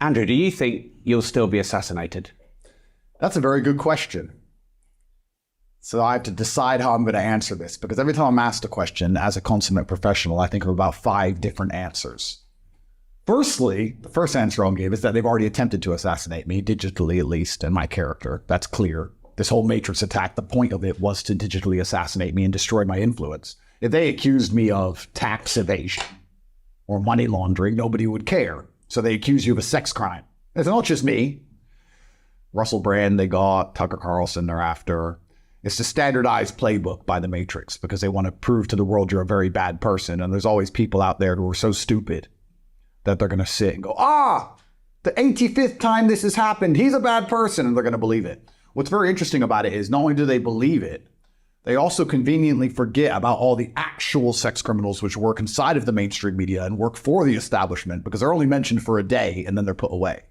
Andrew, do you think you'll still be assassinated? That's a very good question. So I have to decide how I'm going to answer this, because every time I'm asked a question as a consummate professional, I think of about 5 different answers. Firstly, the first answer I'll give is that they've already attempted to assassinate me, digitally at least, and my character. That's clear. This whole Matrix attack, the point of it was to digitally assassinate me and destroy my influence. If they accused me of tax evasion or money laundering, nobody would care. So they accuse you of a sex crime. It's not just me. Russell Brand, they got Tucker Carlson, they're after. It's the standardized playbook by the Matrix, because they want to prove to the world you're a very bad person. And there's always people out there who are so stupid that they're going to sit and go, the 85th time this has happened, he's a bad person, and they're going to believe it. What's very interesting about it is not only do they believe it, they also conveniently forget about all the actual sex criminals which work inside of the mainstream media and work for the establishment, because they're only mentioned for a day and then they're put away.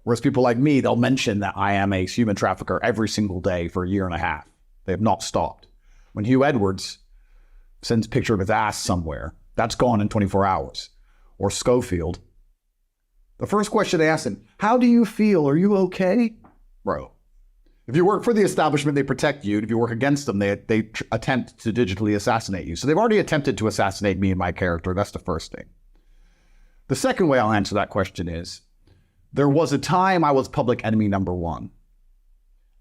Whereas people like me, they'll mention that I am a human trafficker every single day for a year and a half. They have not stopped. When Hugh Edwards sends a picture of his ass somewhere, that's gone in 24 hours. Or Schofield, the first question they ask him, how do you feel? Are you okay? Bro, if you work for the establishment, they protect you. And if you work against them, they attempt to digitally assassinate you. So they've already attempted to assassinate me and my character. That's the first thing. The second way I'll answer that question is, there was a time I was public enemy number 1.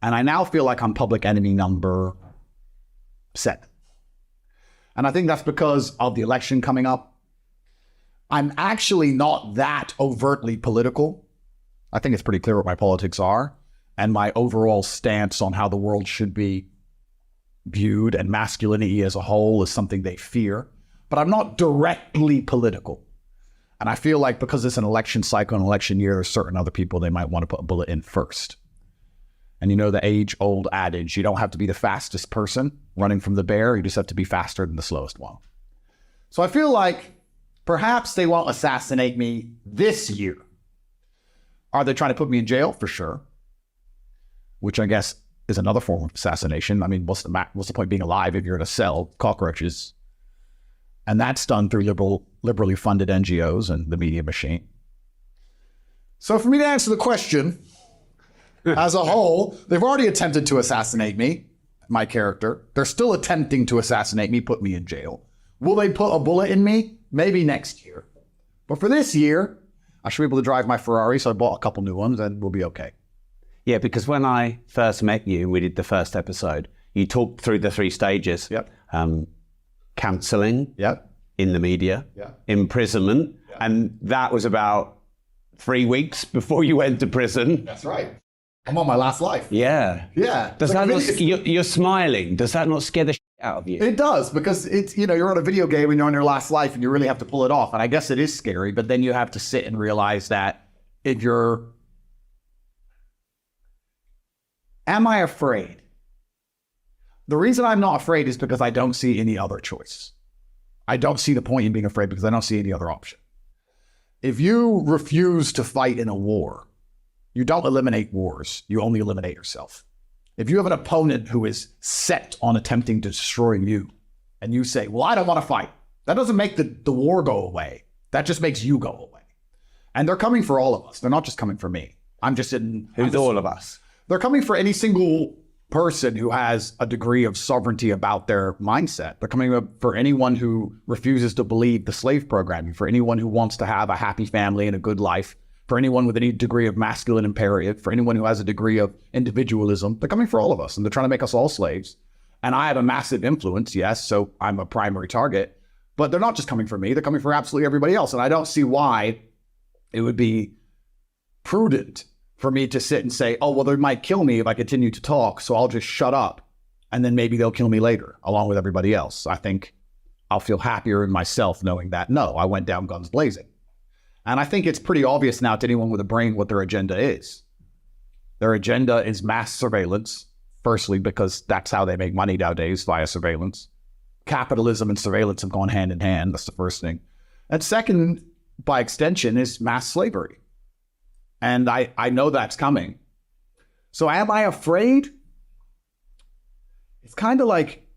And I now feel like I'm public enemy number 7. And I think that's because of the election coming up. I'm actually not that overtly political. I think it's pretty clear what my politics are and my overall stance on how the world should be viewed, and masculinity as a whole is something they fear. But I'm not directly political. And I feel like because it's an election cycle, an election year, there's certain other people they might want to put a bullet in first. And you know the age-old adage, you don't have to be the fastest person running from the bear, you just have to be faster than the slowest one. So I feel like perhaps they won't assassinate me this year. Are they trying to put me in jail? For sure. Which I guess is another form of assassination. I mean, what's the point being alive if you're in a cell, cockroaches? And that's done through liberally funded NGOs and the media machine. So for me to answer the question, as a whole, they've already attempted to assassinate me, my character. They're still attempting to assassinate me, put me in jail. Will they put a bullet in me? Maybe next year. But for this year, I should be able to drive my Ferrari, so I bought a couple new ones and we'll be okay. Yeah, because when I first met you, we did the first episode, you talked through the 3 stages. Yep. Counselling, yep. In the media, yep. Imprisonment, yep. And that was about 3 weeks before you went to prison. That's right. I'm on my last life. Yeah. Yeah. Does that not, you're smiling. Does that not scare the shit out of you? It does, because it's, you're on a video game and you're on your last life and you really have to pull it off. And I guess it is scary, but then you have to sit and realize that if you're, am I afraid? The reason I'm not afraid is because I don't see any other choice. I don't see the point in being afraid because I don't see any other option. If you refuse to fight in a war, you don't eliminate wars, you only eliminate yourself. If you have an opponent who is set on attempting to destroy you, and you say, well, I don't want to fight, that doesn't make the war go away. That just makes you go away. And they're coming for all of us. They're not just coming for me. Who's all of us? They're coming for any single person who has a degree of sovereignty about their mindset. They're coming up for anyone who refuses to believe the slave programming, for anyone who wants to have a happy family and a good life, for anyone with any degree of masculine imperative, for anyone who has a degree of individualism. They're coming for all of us, and they're trying to make us all slaves. And I have a massive influence, yes, so I'm a primary target, but they're not just coming for me, they're coming for absolutely everybody else. And I don't see why it would be prudent for me to sit and say, oh, well, they might kill me if I continue to talk, so I'll just shut up, and then maybe they'll kill me later, along with everybody else. I think I'll feel happier in myself knowing that, no, I went down guns blazing. And I think it's pretty obvious now to anyone with a brain what their agenda is. Their agenda is mass surveillance, firstly, because that's how they make money nowadays, via surveillance. Capitalism and surveillance have gone hand in hand, that's the first thing. And second, by extension, is mass slavery. And I know that's coming. So am I afraid? It's kind of like,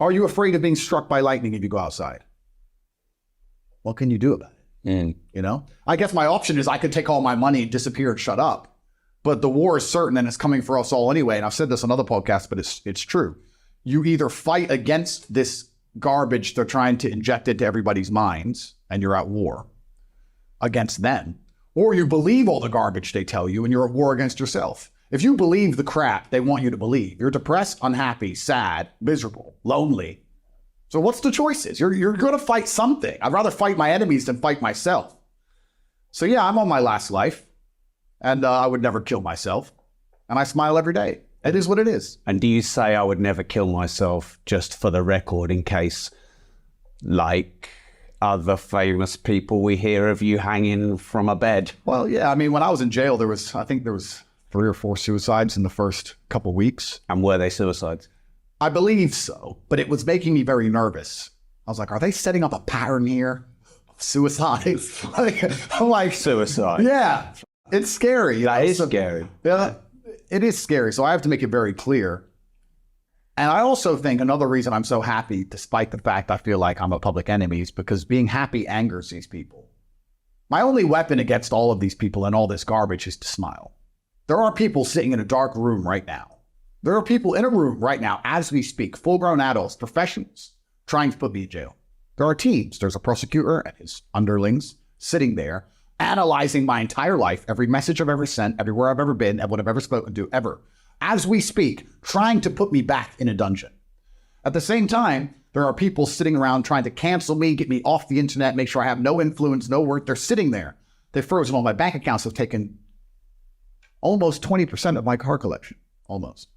are you afraid of being struck by lightning if you go outside? What can you do about it? You know, I guess my option is I could take all my money and disappear and shut up. But the war is certain and it's coming for us all anyway. And I've said this on other podcasts, but it's true. You either fight against this garbage they're trying to inject into everybody's minds and you're at war against them, or you believe all the garbage they tell you and you're at war against yourself. If you believe the crap they want you to believe, you're depressed, unhappy, sad, miserable, lonely. So what's the choices? You're going to fight something. I'd rather fight my enemies than fight myself. So yeah, I'm on my last life, and I would never kill myself. And I smile every day. It is what it is. And do you say I would never kill myself just for the record in case, like other famous people we hear of you hanging from a bed? Well, yeah, I mean, when I was in jail, I think there was 3 or 4 suicides in the first couple weeks. And were they suicides? I believe so, but it was making me very nervous. I was like, are they setting up a pattern here of suicides? I'm like, Suicide. yeah, it's scary. That is scary. Yeah, it is scary. So I have to make it very clear. And I also think another reason I'm so happy, despite the fact I feel like I'm a public enemy, is because being happy angers these people. My only weapon against all of these people and all this garbage is to smile. There are people sitting in a dark room right now. There are people in a room right now, as we speak, full-grown adults, professionals, trying to put me in jail. There are teams. There's a prosecutor and his underlings sitting there, analyzing my entire life, every message I've ever sent, everywhere I've ever been, and what I've ever spoken to, ever. As we speak, trying to put me back in a dungeon. At the same time, there are people sitting around trying to cancel me, get me off the internet, make sure I have no influence, no work. They're sitting there. They've frozen all my bank accounts, have taken almost 20% of my car collection. Almost.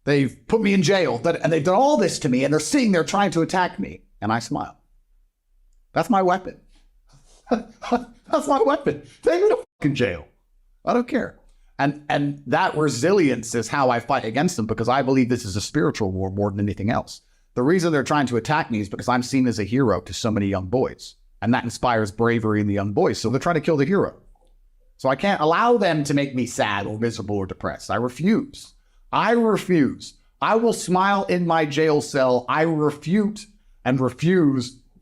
They've put me in jail, and they've done all this to me, and they're sitting there trying to attack me, and I smile. That's my weapon. That's my weapon. Take me to fucking jail. I don't care. And that resilience is how I fight against them, because I believe this is a spiritual war more than anything else. The reason they're trying to attack me is because I'm seen as a hero to so many young boys, and that inspires bravery in the young boys, so they're trying to kill the hero. So I can't allow them to make me sad or miserable or depressed. I refuse. I refuse. I will smile in my jail cell. I refuse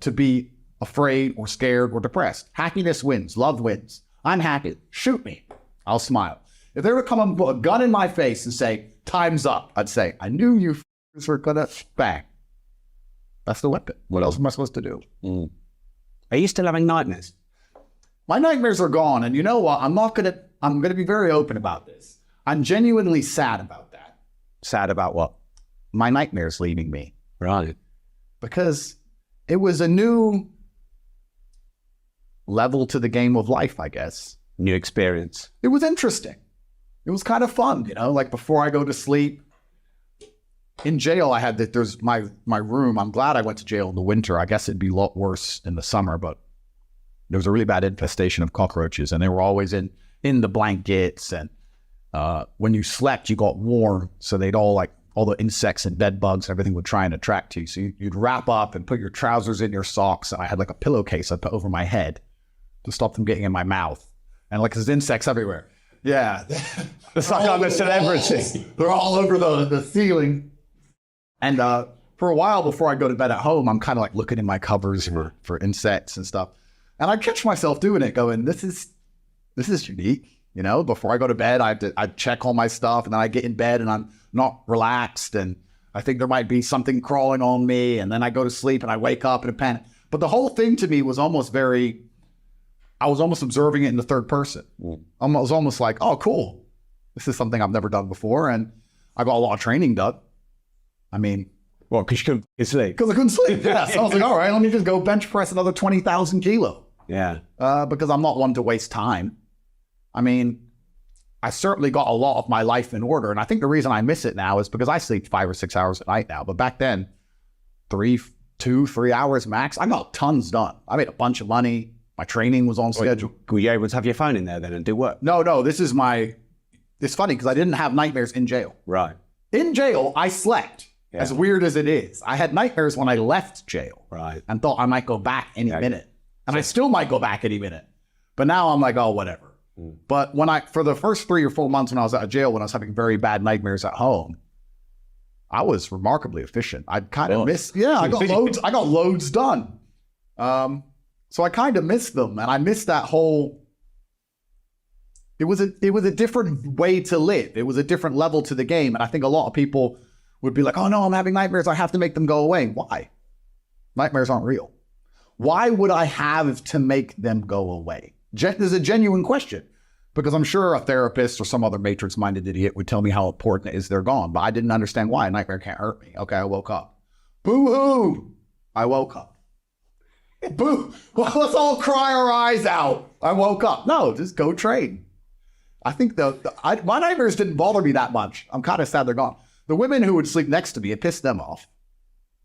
to be afraid or scared or depressed. Happiness wins. Love wins. I'm happy. Shoot me. I'll smile. If they were to come and put a gun in my face and say, time's up, I'd say, I knew you were gonna bang. That's the weapon. What else am I supposed to do? Are you still having nightmares? My nightmares are gone. And you know what? I'm gonna be very open about this. I'm genuinely sad about that. Sad about what? My nightmares leaving me. Right. Because it was a new level to the game of life, I guess. New experience. It was interesting. It was kind of fun, you know, like before I go to sleep. In jail, I had that. There's my room. I'm glad I went to jail in the winter. I guess it'd be a lot worse in the summer, but there was a really bad infestation of cockroaches, and they were always in the blankets. And when you slept, you got warm, so they'd all the insects and bed bugs and everything would try and attract you. So you'd wrap up and put your trousers in your socks, and I had like a pillowcase I put over my head to stop them getting in my mouth. And like there's insects everywhere. Yeah, it's like I'm a celebrity. They're all over the ceiling. And for a while before I go to bed at home, I'm kind of like looking in my covers for insects and stuff. And I catch myself doing it, going, this is unique. You know, before I go to bed, I'd check all my stuff, and then I get in bed and I'm not relaxed, and I think there might be something crawling on me, and then I go to sleep and I wake up in a panic. But the whole thing to me was I was almost observing it in the third person. I was almost like, oh, cool. This is something I've never done before, and I got a lot of training done. I mean, well, because you couldn't sleep. Because I couldn't sleep. Yeah, so I was like, all right, let me just go bench press another 20,000 kilo. Yeah. Because I'm not one to waste time. I mean, I certainly got a lot of my life in order. And I think the reason I miss it now is because I sleep 5 or 6 hours a night now. But back then, 2-3 hours max. I got tons done. I made a bunch of money. My training was on schedule. Were you able to have your phone in there then and do work? No, it's funny because I didn't have nightmares in jail. Right. In jail, I slept. Yeah. As weird as it is. I had nightmares when I left jail. Right. And thought I might go back any minute. And I still might go back any minute. But now I'm like, oh, whatever. But for the first 3 or 4 months when I was out of jail, when I was having very bad nightmares at home, I was remarkably efficient. I'd kind of I got loads done. So I kind of miss them, and I miss that whole, it was a different way to live. It was a different level to the game. And I think a lot of people would be like, oh no, I'm having nightmares. I have to make them go away. Why? Nightmares aren't real. Why would I have to make them go away? There's a genuine question, because I'm sure a therapist or some other matrix-minded idiot would tell me how important it is they're gone, but I didn't understand why. A nightmare can't hurt me. Okay, I woke up. Boo-hoo! I woke up. Boo! Well, let's all cry our eyes out. I woke up. No, just go train. I think my nightmares didn't bother me that much. I'm kind of sad they're gone. The women who would sleep next to me, it pissed them off.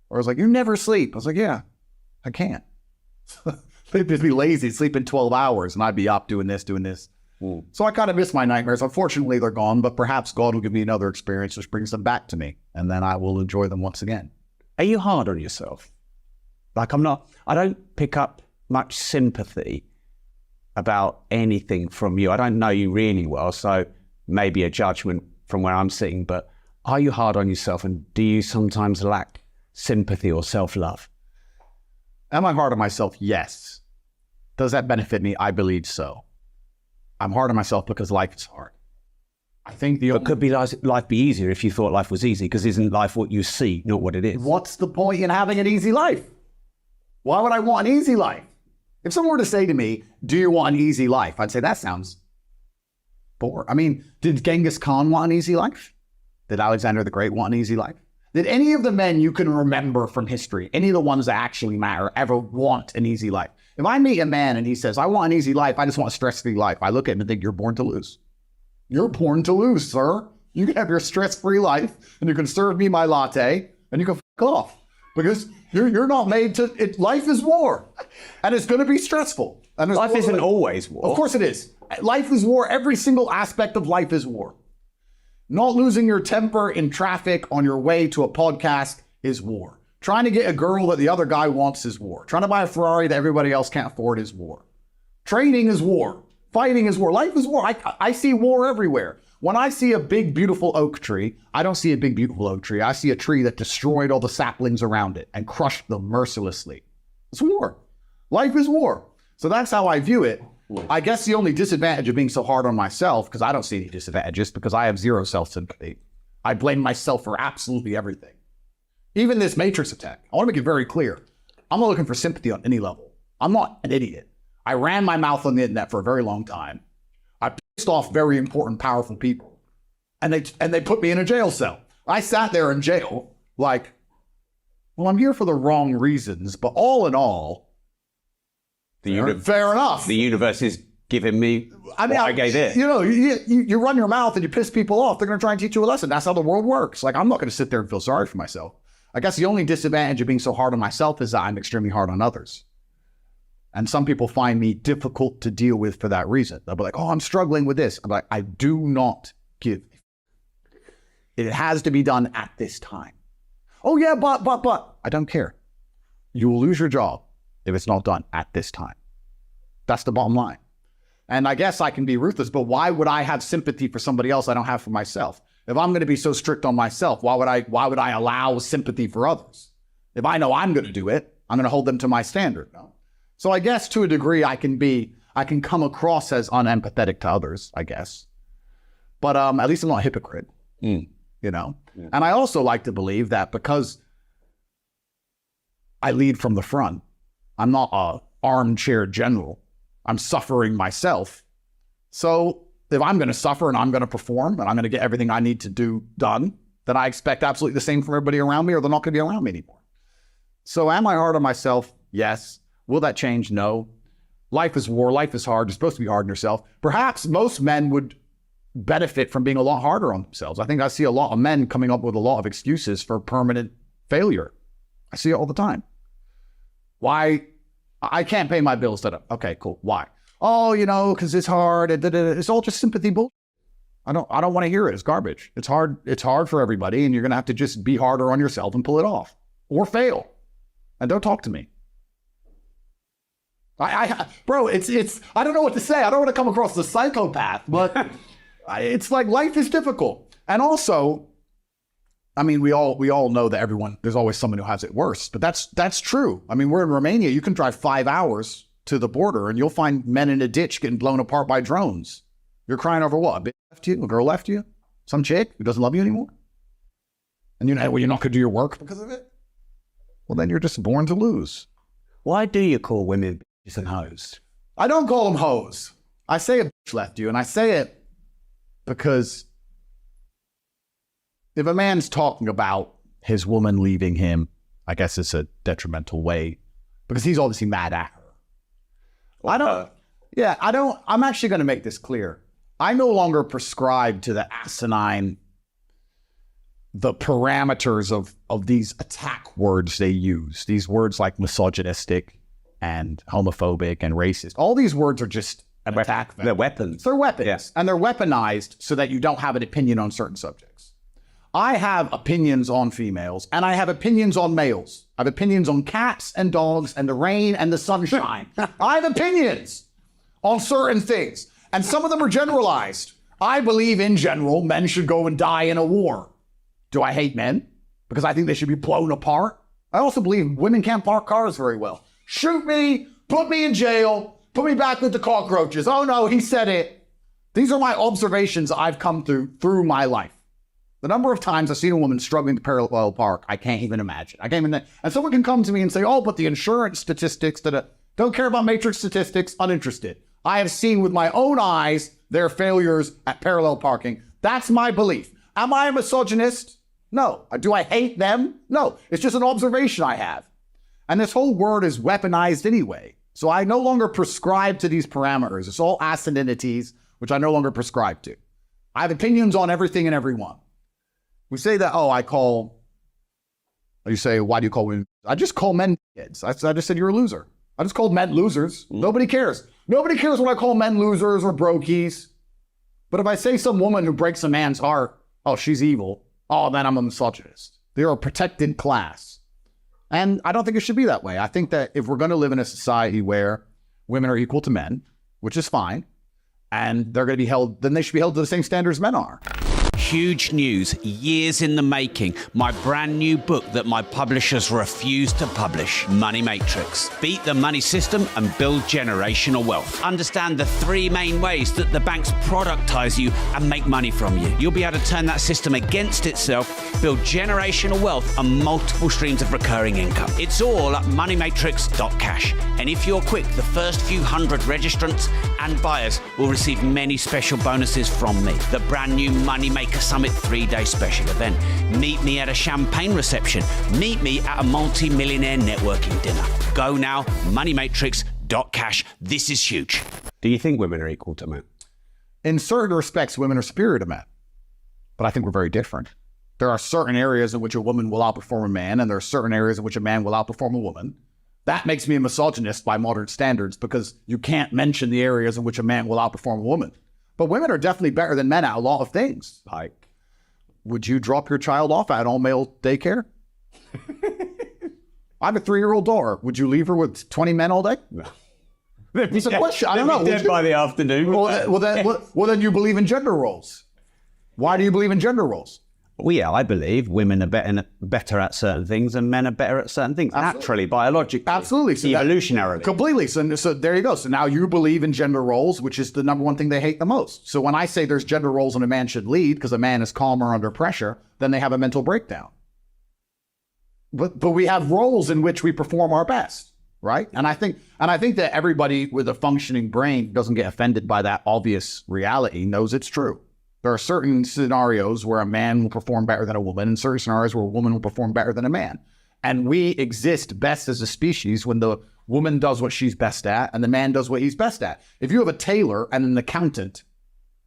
Or I was like, you never sleep. I was like, yeah, I can't. They'd just be lazy, sleeping 12 hours, and I'd be up doing this. So I kind of miss my nightmares. Unfortunately, they're gone, but perhaps God will give me another experience which brings them back to me, and then I will enjoy them once again. Are you hard on yourself? Like I don't pick up much sympathy about anything from you. I don't know you really well, so maybe a judgment from where I'm sitting, but are you hard on yourself, and do you sometimes lack sympathy or self-love? Am I hard on myself? Yes. Does that benefit me? I believe so. I'm hard on myself because life is hard. I think But could life be easier if you thought life was easy? Because isn't life what you see, not what it is? What's the point in having an easy life? Why would I want an easy life? If someone were to say to me, do you want an easy life? I'd say, that sounds boring. I mean, did Genghis Khan want an easy life? Did Alexander the Great want an easy life? Did any of the men you can remember from history, any of the ones that actually matter, ever want an easy life? If I meet a man and he says, I want an easy life, I just want a stress-free life, I look at him and think, you're born to lose. You're born to lose, sir. You can have your stress-free life, and you can serve me my latte, and you can fuck off. Because you're not made to, life is war. And it's going to be stressful. And life isn't always war. Of course it is. Life is war. Every single aspect of life is war. Not losing your temper in traffic on your way to a podcast is war. Trying to get a girl that the other guy wants is war. Trying to buy a Ferrari that everybody else can't afford is war. Training is war. Fighting is war. Life is war. I see war everywhere. When I see a big, beautiful oak tree, I don't see a big, beautiful oak tree. I see a tree that destroyed all the saplings around it and crushed them mercilessly. It's war. Life is war. So that's how I view it. I guess the only disadvantage of being so hard on myself, because I don't see any disadvantages, because I have zero self-sympathy. I blame myself for absolutely everything. Even this Matrix attack, I want to make it very clear. I'm not looking for sympathy on any level. I'm not an idiot. I ran my mouth on the internet for a very long time. I pissed off very important, powerful people. And they put me in a jail cell. I sat there in jail like, well, I'm here for the wrong reasons, but all in all, fair enough. The universe is giving me what I gave it. You know, you run your mouth and you piss people off, they're going to try and teach you a lesson. That's how the world works. Like, I'm not going to sit there and feel sorry for myself. I guess the only disadvantage of being so hard on myself is that I'm extremely hard on others. And some people find me difficult to deal with for that reason. They'll be like, oh, I'm struggling with this. I'm like, I do not give. It has to be done at this time. Oh yeah, but. I don't care. You will lose your job if it's not done at this time. That's the bottom line. And I guess I can be ruthless, but why would I have sympathy for somebody else I don't have for myself? If I'm going to be so strict on myself, why would I allow sympathy for others? If I know I'm going to do it, I'm going to hold them to my standard. No? So I guess to a degree I can come across as unempathetic to others, I guess. But at least I'm not a hypocrite, you know? Yeah. And I also like to believe that because I lead from the front, I'm not a armchair general. I'm suffering myself. So if I'm going to suffer and I'm going to perform and I'm going to get everything I need to do done, then I expect absolutely the same from everybody around me, or they're not going to be around me anymore. So am I hard on myself? Yes. Will that change? No. Life is war. Life is hard. You're supposed to be hard on yourself. Perhaps most men would benefit from being a lot harder on themselves. I think I see a lot of men coming up with a lot of excuses for permanent failure. I see it all the time. Why? I can't pay my bills. Okay, cool. Why? Oh, you know, because it's hard. It's all just sympathy bullshit. I don't want to hear it. It's garbage. It's hard. It's hard for everybody, and you're gonna have to just be harder on yourself and pull it off, or fail. And don't talk to me. Bro, it's. I don't know what to say. I don't want to come across as a psychopath, but it's like life is difficult, and also, I mean, we all know that there's always someone who has it worse, but that's true. I mean, we're in Romania. You can drive 5 hours to the border and you'll find men in a ditch getting blown apart by drones. You're crying over what? A bitch left you? A girl left you? Some chick who doesn't love you anymore? And you're not going to do your work because of it? Well, then you're just born to lose. Why do you call women bitches and hoes? I don't call them hoes. I say a bitch left you, and I say it because if a man's talking about his woman leaving him, I guess it's a detrimental way because he's obviously mad at her. I'm actually going to make this clear. I no longer prescribe to the asinine, the parameters of these attack words they use. These words like misogynistic and homophobic and racist. All these words are just attack. They're weapons. They're weapons. Yes. And they're weaponized so that you don't have an opinion on certain subjects. I have opinions on females and I have opinions on males. I have opinions on cats and dogs and the rain and the sunshine. I have opinions on certain things. And some of them are generalized. I believe in general, men should go and die in a war. Do I hate men? Because I think they should be blown apart. I also believe women can't park cars very well. Shoot me, put me in jail, put me back with the cockroaches. Oh no, he said it. These are my observations I've come through my life. The number of times I've seen a woman struggling to parallel park, I can't even imagine. And someone can come to me and say, oh, but the insurance statistics don't care about matrix statistics, uninterested. I have seen with my own eyes their failures at parallel parking. That's my belief. Am I a misogynist? No. Do I hate them? No. It's just an observation I have. And this whole word is weaponized anyway. So I no longer prescribe to these parameters. It's all acidinities, which I no longer prescribe to. I have opinions on everything and everyone. We say that, you say, why do you call women? I just call men kids. I just said you're a loser. I just called men losers. Nobody cares. Nobody cares when I call men losers or brokies. But if I say some woman who breaks a man's heart, oh, she's evil. Oh, then I'm a misogynist. They're a protected class. And I don't think it should be that way. I think that if we're going to live in a society where women are equal to men, which is fine, and they're going to be held, then they should be held to the same standards men are. Huge news, years in the making. My brand new book that my publishers refuse to publish, Money Matrix. Beat the money system and build generational wealth. Understand the 3 main ways that the banks productize you and make money from you. You'll be able to turn that system against itself, build generational wealth and multiple streams of recurring income. It's all at moneymatrix.cash. And if you're quick, the first few hundred registrants and buyers will receive many special bonuses from me. The brand new Money Maker Summit 3-day special event. Meet me at a champagne reception. Meet me at a multi-millionaire networking dinner. Go now, moneymatrix.cash. This is huge. Do you think women are equal to men? In certain respects, women are superior to men. But I think we're very different. There are certain areas in which a woman will outperform a man, and there are certain areas in which a man will outperform a woman. That makes me a misogynist by modern standards because you can't mention the areas in which a man will outperform a woman. But women are definitely better than men at a lot of things. Like, would you drop your child off at an all-male daycare? I have a 3-year-old daughter. Would you leave her with 20 men all day? No. It's a question. I don't know. Dead by the afternoon. Well, then you believe in gender roles. Why do you believe in gender roles? Well, yeah, I believe women are better at certain things and men are better at certain things. Absolutely. Naturally, biologically. Absolutely. So evolutionarily. Completely. So there you go. So now you believe in gender roles, which is the number one thing they hate the most. So when I say there's gender roles and a man should lead because a man is calmer under pressure, then they have a mental breakdown. But we have roles in which we perform our best, right? And I think that everybody with a functioning brain doesn't get offended by that obvious reality, knows it's true. There are certain scenarios where a man will perform better than a woman and certain scenarios where a woman will perform better than a man. And we exist best as a species when the woman does what she's best at and the man does what he's best at. If you have a tailor and an accountant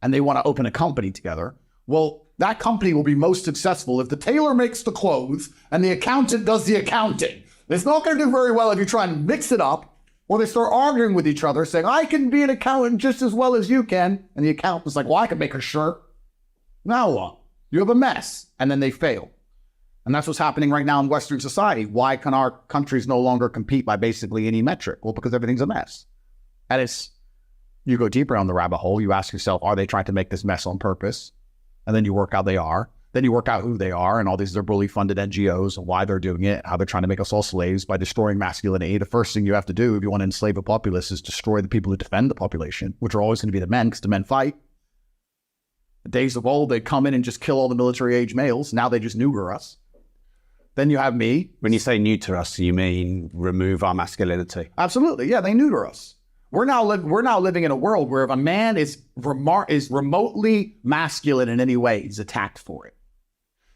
and they want to open a company together, well, that company will be most successful if the tailor makes the clothes and the accountant does the accounting. It's not going to do very well if you try and mix it up or they start arguing with each other saying, I can be an accountant just as well as you can. And the accountant's like, well, I can make a shirt. Now what? You have a mess. And then they fail. And that's what's happening right now in Western society. Why can our countries no longer compete by basically any metric? Well, because everything's a mess. And you go deeper on the rabbit hole. You ask yourself, are they trying to make this mess on purpose? And then you work out they are. Then you work out who they are, and all these are bully-funded NGOs and why they're doing it, how they're trying to make us all slaves by destroying masculinity. The first thing you have to do if you want to enslave a populace is destroy the people who defend the population, which are always going to be the men, because the men fight. The days of old, they'd come in and just kill all the military-age males. Now they just neuter us. Then you have me. When you say neuter us, you mean remove our masculinity? Absolutely. Yeah, they neuter us. We're now living in a world where if a man is remotely masculine in any way, he's attacked for it.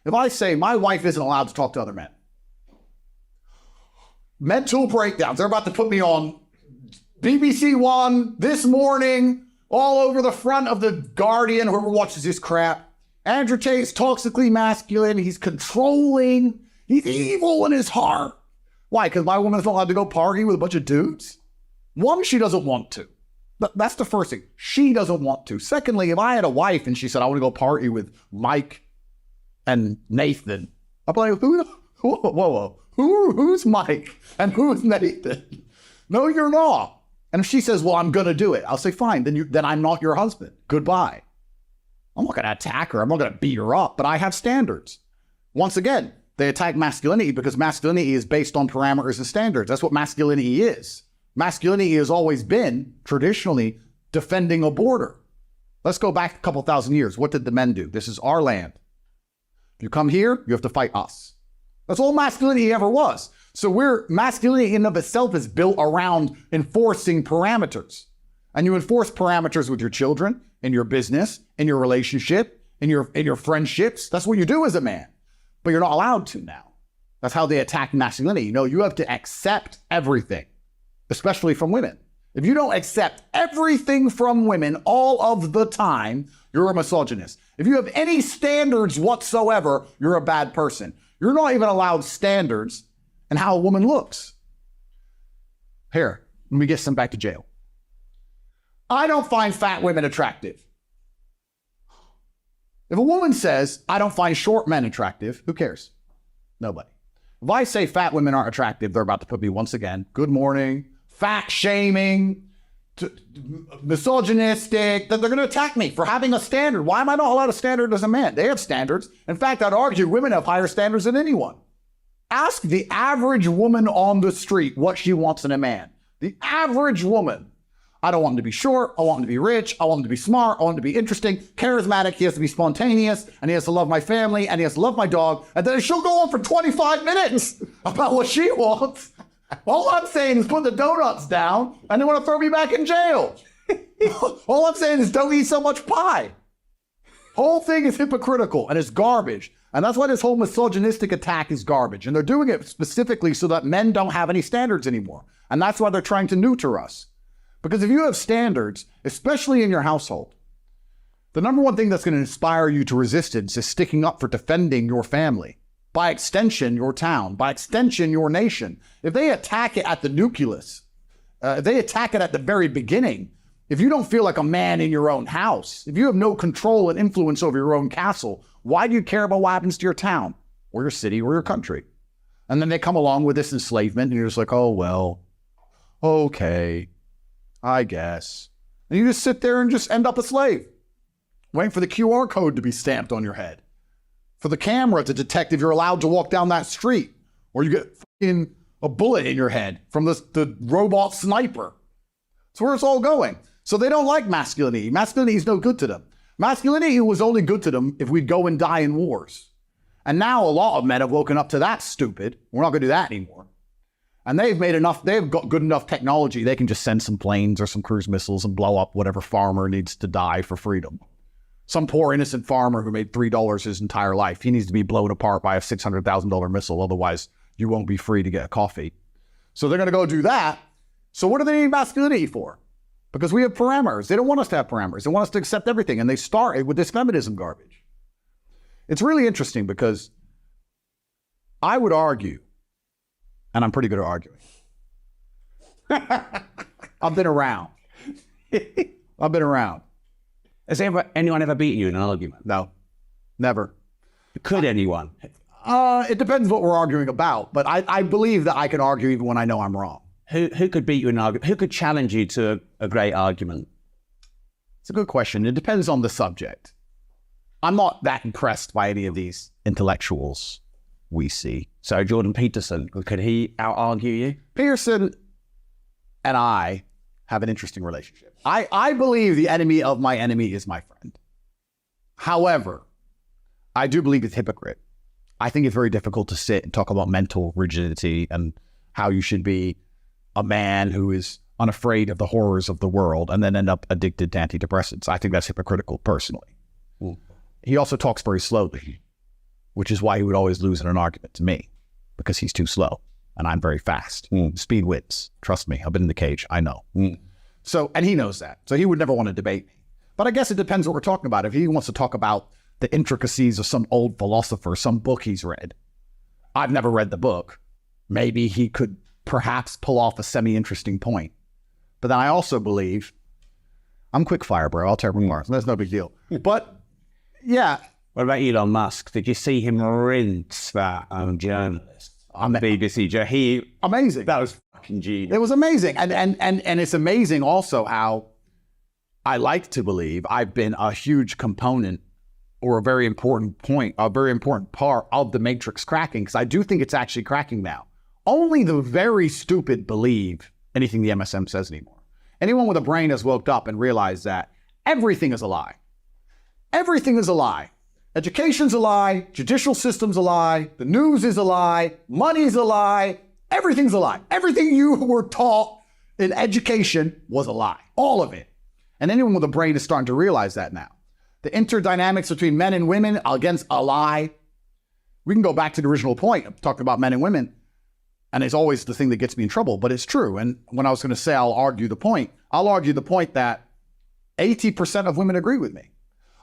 If I say my wife isn't allowed to talk to other men, mental breakdowns. They're about to put me on BBC One this morning, all over the front of the Guardian, whoever watches this crap. Andrew Tate is toxically masculine. He's controlling. He's evil in his heart. Why? Because my woman's not allowed to go party with a bunch of dudes? One, she doesn't want to. That's the first thing. She doesn't want to. Secondly, if I had a wife and she said, I want to go party with Mike and Nathan, I'd be like, who's Mike and who's Nathan? No, you're not. And if she says, well, I'm going to do it, I'll say, fine, then I'm not your husband. Goodbye. I'm not going to attack her. I'm not going to beat her up, but I have standards. Once again, they attack masculinity because masculinity is based on parameters and standards. That's what masculinity is. Masculinity has always been, traditionally, defending a border. Let's go back a couple thousand years. What did the men do? This is our land. If you come here, you have to fight us. That's all masculinity ever was. So masculinity in and of itself is built around enforcing parameters. And you enforce parameters with your children, in your business, in your relationship, in your friendships. That's what you do as a man. But you're not allowed to now. That's how they attack masculinity. You have to accept everything, especially from women. If you don't accept everything from women all of the time, you're a misogynist. If you have any standards whatsoever, you're a bad person. You're not even allowed standards in how a woman looks. Here, let me get sent back to jail. I don't find fat women attractive. If a woman says, I don't find short men attractive, who cares? Nobody. If I say fat women aren't attractive, they're about to put me once again, good morning, fat shaming, misogynistic, that they're going to attack me for having a standard. Why am I not allowed a standard as a man? They have standards. In fact, I'd argue women have higher standards than anyone. Ask the average woman on the street what she wants in a man. The average woman. I don't want him to be short. I want him to be rich. I want him to be smart. I want him to be interesting, charismatic. He has to be spontaneous, and he has to love my family, and he has to love my dog. And then she'll go on for 25 minutes about what she wants. All I'm saying is put the donuts down, and they want to throw me back in jail. All I'm saying is don't eat so much pie. Whole thing is hypocritical, and it's garbage. And that's why this whole misogynistic attack is garbage. And they're doing it specifically so that men don't have any standards anymore. And that's why they're trying to neuter us. Because if you have standards, especially in your household, the number one thing that's going to inspire you to resistance is sticking up for defending your family. By extension, your town. By extension, your nation. If they attack it at the nucleus, if they attack it at the very beginning, if you don't feel like a man in your own house, if you have no control and influence over your own castle, why do you care about what happens to your town or your city or your country? And then they come along with this enslavement and you're just like, oh, well, okay, I guess. And you just sit there and just end up a slave, waiting for the QR code to be stamped on your head, for the camera to detect if you're allowed to walk down that street, or you get fucking a bullet in your head from the robot sniper. That's where it's all going. So they don't like masculinity. Masculinity is no good to them. Masculinity was only good to them if we'd go and die in wars. And now a lot of men have woken up to that stupid. We're not going to do that anymore. And they've got good enough technology, they can just send some planes or some cruise missiles and blow up whatever farmer needs to die for freedom. Some poor innocent farmer who made $3 his entire life, he needs to be blown apart by a $600,000 missile, otherwise you won't be free to get a coffee. So they're going to go do that. So what do they need masculinity for? Because we have parameters. They don't want us to have parameters. They want us to accept everything. And they start with this feminism garbage. It's really interesting because I would argue, and I'm pretty good at arguing. I've been around. I've been around. Has anyone ever beaten you in an argument? No, never. Could anyone? It depends what we're arguing about, but I believe that I can argue even when I know I'm wrong. Who could beat you in an argument? Who could challenge you to a great argument? It's a good question. It depends on the subject. I'm not that impressed by any of these intellectuals we see. So Jordan Peterson, could he out-argue you? Pearson and I have an interesting relationship. I believe the enemy of my enemy is my friend. However, I do believe it's hypocrite. I think it's very difficult to sit and talk about mental rigidity and how you should be a man who is unafraid of the horrors of the world and then end up addicted to antidepressants. I think that's hypocritical personally. He also talks very slowly, which is why he would always lose in an argument to me, because he's too slow and I'm very fast. Speed wins. Trust me, I've been in the cage. I know. So, and he knows that. So he would never want to debate me. But I guess it depends what we're talking about. If he wants to talk about the intricacies of some old philosopher, some book he's read, I've never read the book. Maybe he could perhaps pull off a semi-interesting point. But then I also believe, I'm quick fire, bro. I'll tear them apart. That's no big deal. But yeah. What about Elon Musk? Did you see him rinse that journalist on the BBC? Amazing. That was fucking genius. It was amazing. And it's amazing also how I like to believe I've been a huge component or a very important part of the matrix cracking, because I do think it's actually cracking now. Only the very stupid believe anything the MSM says anymore. Anyone with a brain has woke up and realized that everything is a lie. Everything is a lie. Education's a lie. Judicial system's a lie. The news is a lie. Money's a lie. Everything's a lie. Everything you were taught in education was a lie. All of it. And anyone with a brain is starting to realize that now. The interdynamics between men and women, against a lie. We can go back to the original point of talking about men and women. And it's always the thing that gets me in trouble, but it's true. And when I was going to say I'll argue the point that 80% of women agree with me.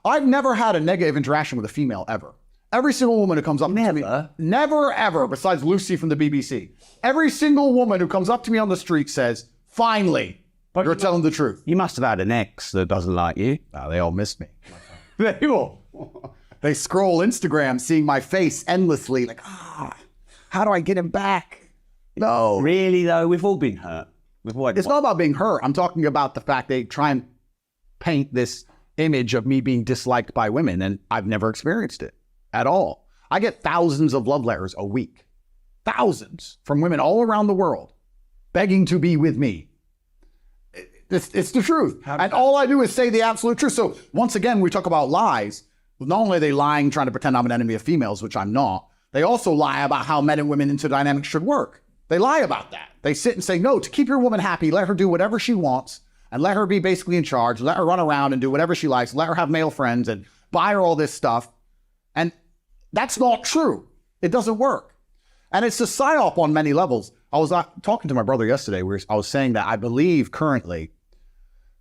I've never had a negative interaction with a female ever. Every single woman who comes up to me, never ever, besides Lucy from the BBC, every single woman who comes up to me on the street says, finally, you're telling the truth. You must have had an ex that doesn't like you. Oh, they all miss me. They all. They scroll Instagram seeing my face endlessly, like, how do I get him back? No. Really, though? We've all been hurt. It's not about being hurt. I'm talking about the fact they try and paint this image of me being disliked by women, and I've never experienced it at all. I get thousands of love letters a week. Thousands from women all around the world begging to be with me. It's the truth. And all I do is say the absolute truth. So once again, we talk about lies. Not only are they lying, trying to pretend I'm an enemy of females, which I'm not, they also lie about how men and women interdynamics should work. They lie about that. They sit and say, no, to keep your woman happy, let her do whatever she wants and let her be basically in charge. Let her run around and do whatever she likes. Let her have male friends and buy her all this stuff. And that's not true. It doesn't work. And it's a psyop on many levels. I was talking to my brother yesterday where I was saying that I believe currently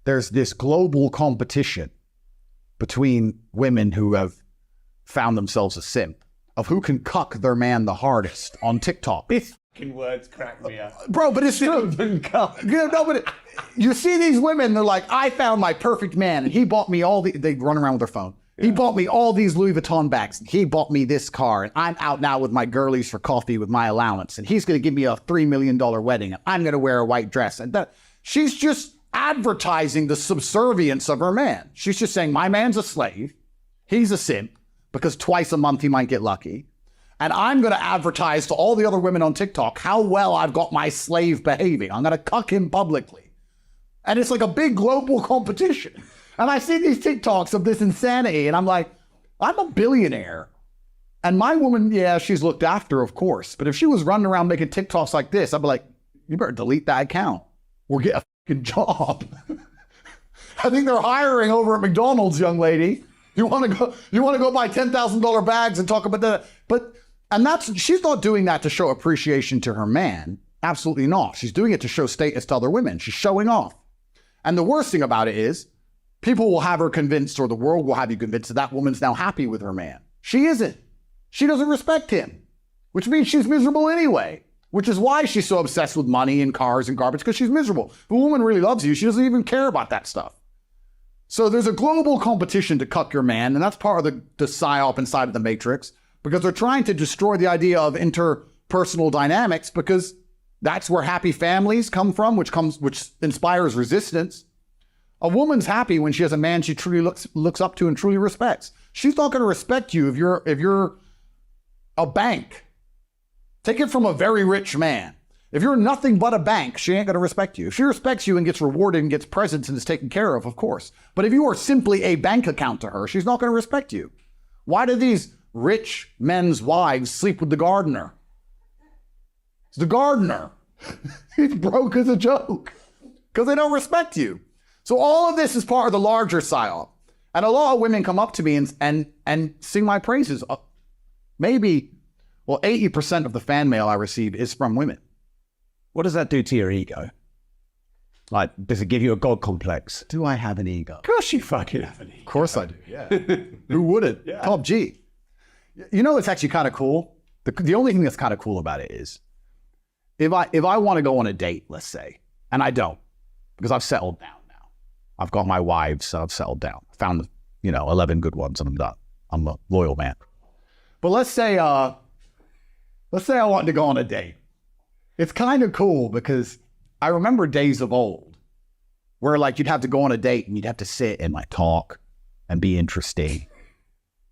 there's this global competition between women who have found themselves a simp of who can cuck their man the hardest on TikTok. These fucking words crack me up. Bro, but it's true. You see these women, they're like, I found my perfect man and he bought me they run around with their phone. Yeah. He bought me all these Louis Vuitton bags. He bought me this car and I'm out now with my girlies for coffee with my allowance and he's going to give me a $3 million wedding and I'm going to wear a white dress. And she's just advertising the subservience of her man. She's just saying, my man's a slave. He's a simp because twice a month he might get lucky. And I'm going to advertise to all the other women on TikTok how well I've got my slave behaving. I'm going to cuck him publicly. And it's like a big global competition. And I see these TikToks of this insanity and I'm like, I'm a billionaire. And my woman, yeah, she's looked after, of course. But if she was running around making TikToks like this, I'd be like, you better delete that account or get a fucking job. I think they're hiring over at McDonald's, young lady. You want to go buy $10,000 bags and talk about that. She's not doing that to show appreciation to her man. Absolutely not. She's doing it to show status to other women. She's showing off. And the worst thing about it is people will have her convinced, or the world will have you convinced, that that woman's now happy with her man. She isn't. She doesn't respect him, which means she's miserable anyway, which is why she's so obsessed with money and cars and garbage, because she's miserable. If a woman really loves you, she doesn't even care about that stuff. So there's a global competition to cuck your man, and that's part of the psyop inside of the Matrix, because they're trying to destroy the idea of interpersonal dynamics, because that's where happy families come from, which inspires resistance. A woman's happy when she has a man she truly looks up to and truly respects. She's not going to respect you if you're a bank. Take it from a very rich man. If you're nothing but a bank, she ain't going to respect you. If she respects you and gets rewarded and gets presents and is taken care of course. But if you are simply a bank account to her, she's not going to respect you. Why do these rich men's wives sleep with the gardener? It's the gardener. He's broke as a joke because they don't respect you. So all of this is part of the larger psyop. And a lot of women come up to me and sing my praises. Maybe, 80% of the fan mail I receive is from women. What does that do to your ego? Like, does it give you a God complex? Do I have an ego? Of course you fucking have an ego. Of course I do, yeah. Who wouldn't? Yeah. Top G. You know, it's actually kind of cool. The only thing that's kind of cool about it is, if I want to go on a date, let's say, and I don't, because I've settled down now. I've got my wives, so I've settled down. I found, 11 good ones and I'm done. I'm a loyal man. But let's say I wanted to go on a date. It's kind of cool because I remember days of old where like you'd have to go on a date and you'd have to sit and like talk and be interesting.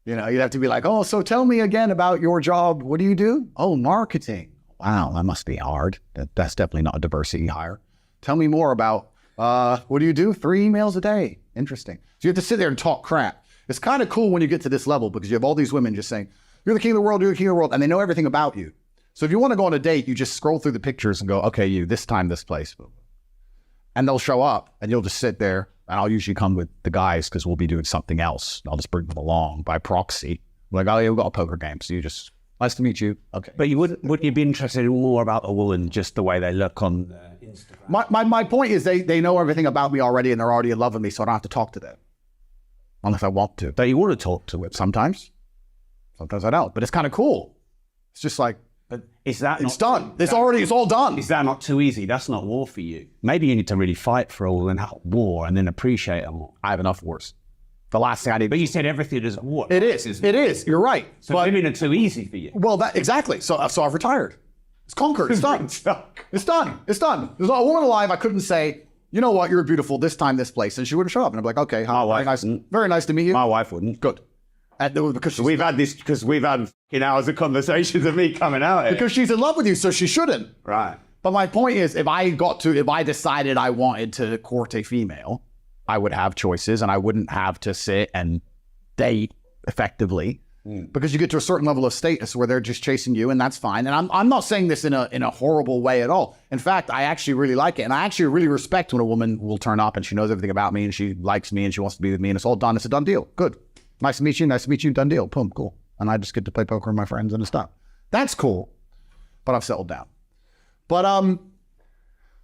You'd have to be like, oh, so tell me again about your job. What do you do? Oh, marketing. Wow, that must be hard. That's definitely not a diversity hire. Tell me more about, what do you do? 3 emails a day. Interesting. So you have to sit there and talk crap. It's kind of cool when you get to this level because you have all these women just saying, you're the king of the world, you're the king of the world, and they know everything about you. So if you want to go on a date, you just scroll through the pictures and go, okay, you, this time, this place. And they'll show up and you'll just sit there and I'll usually come with the guys because we'll be doing something else. I'll just bring them along by proxy. Like, oh, yeah, we've got a poker game. So you just, nice to meet you. Okay. But wouldn't you be interested in more about a woman just the way they look on Instagram? My point is they know everything about me already and they're already in love with me, so I don't have to talk to them. Unless I want to. Don't you want to talk to them? Sometimes. Sometimes I don't. But it's kind of cool. It's just like, but is that it's done. It's all done. Is that not too easy? That's not war for you. Maybe you need to really fight for all and have war and then appreciate it more. I have enough wars. The last thing I need. But you said everything is war. It is. It is. You're right. So women are too easy for you. Well, exactly. So I've retired. It's conquered. It's done. It's done. It's done. There's not a woman alive I couldn't say, you know what, you're beautiful this time, this place. And she wouldn't show up. And I'd be like, okay, very nice to meet you. My wife wouldn't. Good. Because we've had hours of conversations of me coming out here. Because she's in love with you, so she shouldn't. Right. But my point is, if I decided I wanted to court a female, I would have choices and I wouldn't have to sit and date effectively because you get to a certain level of status where they're just chasing you, and that's fine. And I'm not saying this in a horrible way at all. In fact, I actually really like it. And I actually really respect when a woman will turn up and she knows everything about me and she likes me and she wants to be with me and it's all done. It's a done deal. Good. Nice to meet you. Nice to meet you. Done deal. Boom. Cool. And I just get to play poker with my friends and it's done. That's cool. But I've settled down. But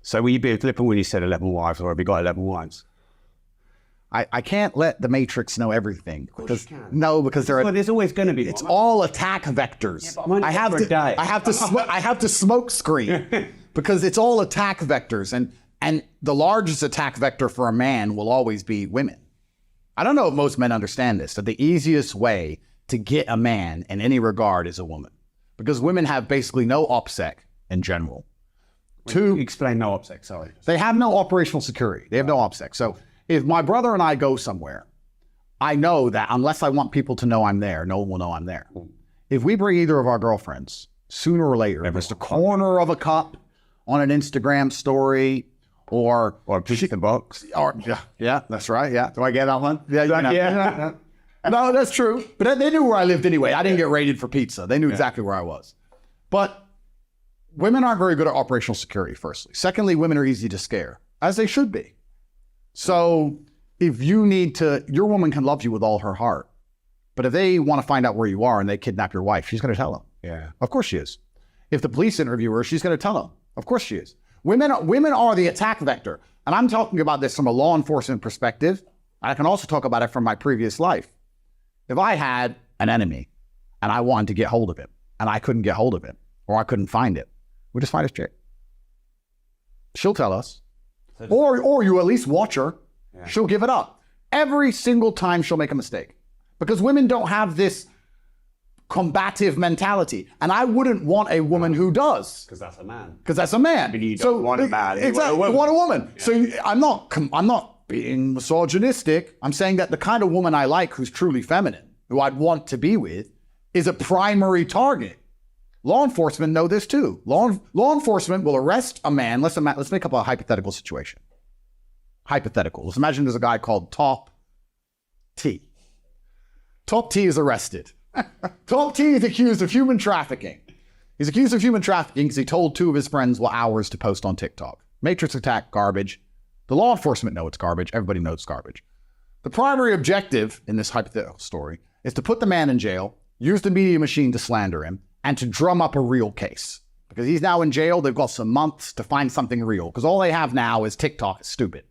so will you be flippant when you said 11 wives, or have you got 11 wives? I can't let the Matrix know everything. Because there's always going to be. It's all attack vectors. Yeah, I have to smoke screen because it's all attack vectors, and the largest attack vector for a man will always be women. I don't know if most men understand this, that the easiest way to get a man in any regard is a woman, because women have basically no OPSEC in general. Explain no OPSEC, sorry. They have no operational security. They have no OPSEC. So if my brother and I go somewhere, I know that unless I want people to know I'm there, no one will know I'm there. If we bring either of our girlfriends, sooner or later, if it's the corner of a cup on an Instagram story, or pizza box. Or yeah, that's right. Yeah. Do I get that one? Yeah. No, that's true. But they knew where I lived anyway. I didn't get raided for pizza. They knew exactly where I was. But women aren't very good at operational security, firstly. Secondly, women are easy to scare, as they should be. So if you need to, your woman can love you with all her heart. But if they want to find out where you are and they kidnap your wife, she's going to tell them. Yeah. Of course she is. If the police interview her, she's going to tell them. Of course she is. Women are the attack vector. And I'm talking about this from a law enforcement perspective. I can also talk about it from my previous life. If I had an enemy and I wanted to get hold of him and I couldn't get hold of him or I couldn't find it, we'll just find his chick. She'll tell us. Or you at least watch her. Yeah. She'll give it up. Every single time she'll make a mistake. Because women don't have this combative mentality. And I wouldn't want a woman who does. Because that's a man. Because that's a man. But you don't want a man. Exactly. You want a woman. Yeah. So I'm not not being misogynistic. I'm saying that the kind of woman I like who's truly feminine, who I'd want to be with, is a primary target. Law enforcement know this too. Law enforcement will arrest a man. Let's make up a hypothetical situation. Hypothetical. Let's imagine there's a guy called Top T. Top T is arrested. Top T is accused of human trafficking. He's accused of human trafficking because he told 2 of his friends what hours to post on TikTok. Matrix attack, garbage. The law enforcement know it's garbage. Everybody knows it's garbage. The primary objective in this hypothetical story is to put the man in jail, use the media machine to slander him, and to drum up a real case. Because he's now in jail, they've got some months to find something real. Because all they have now is TikTok is stupid.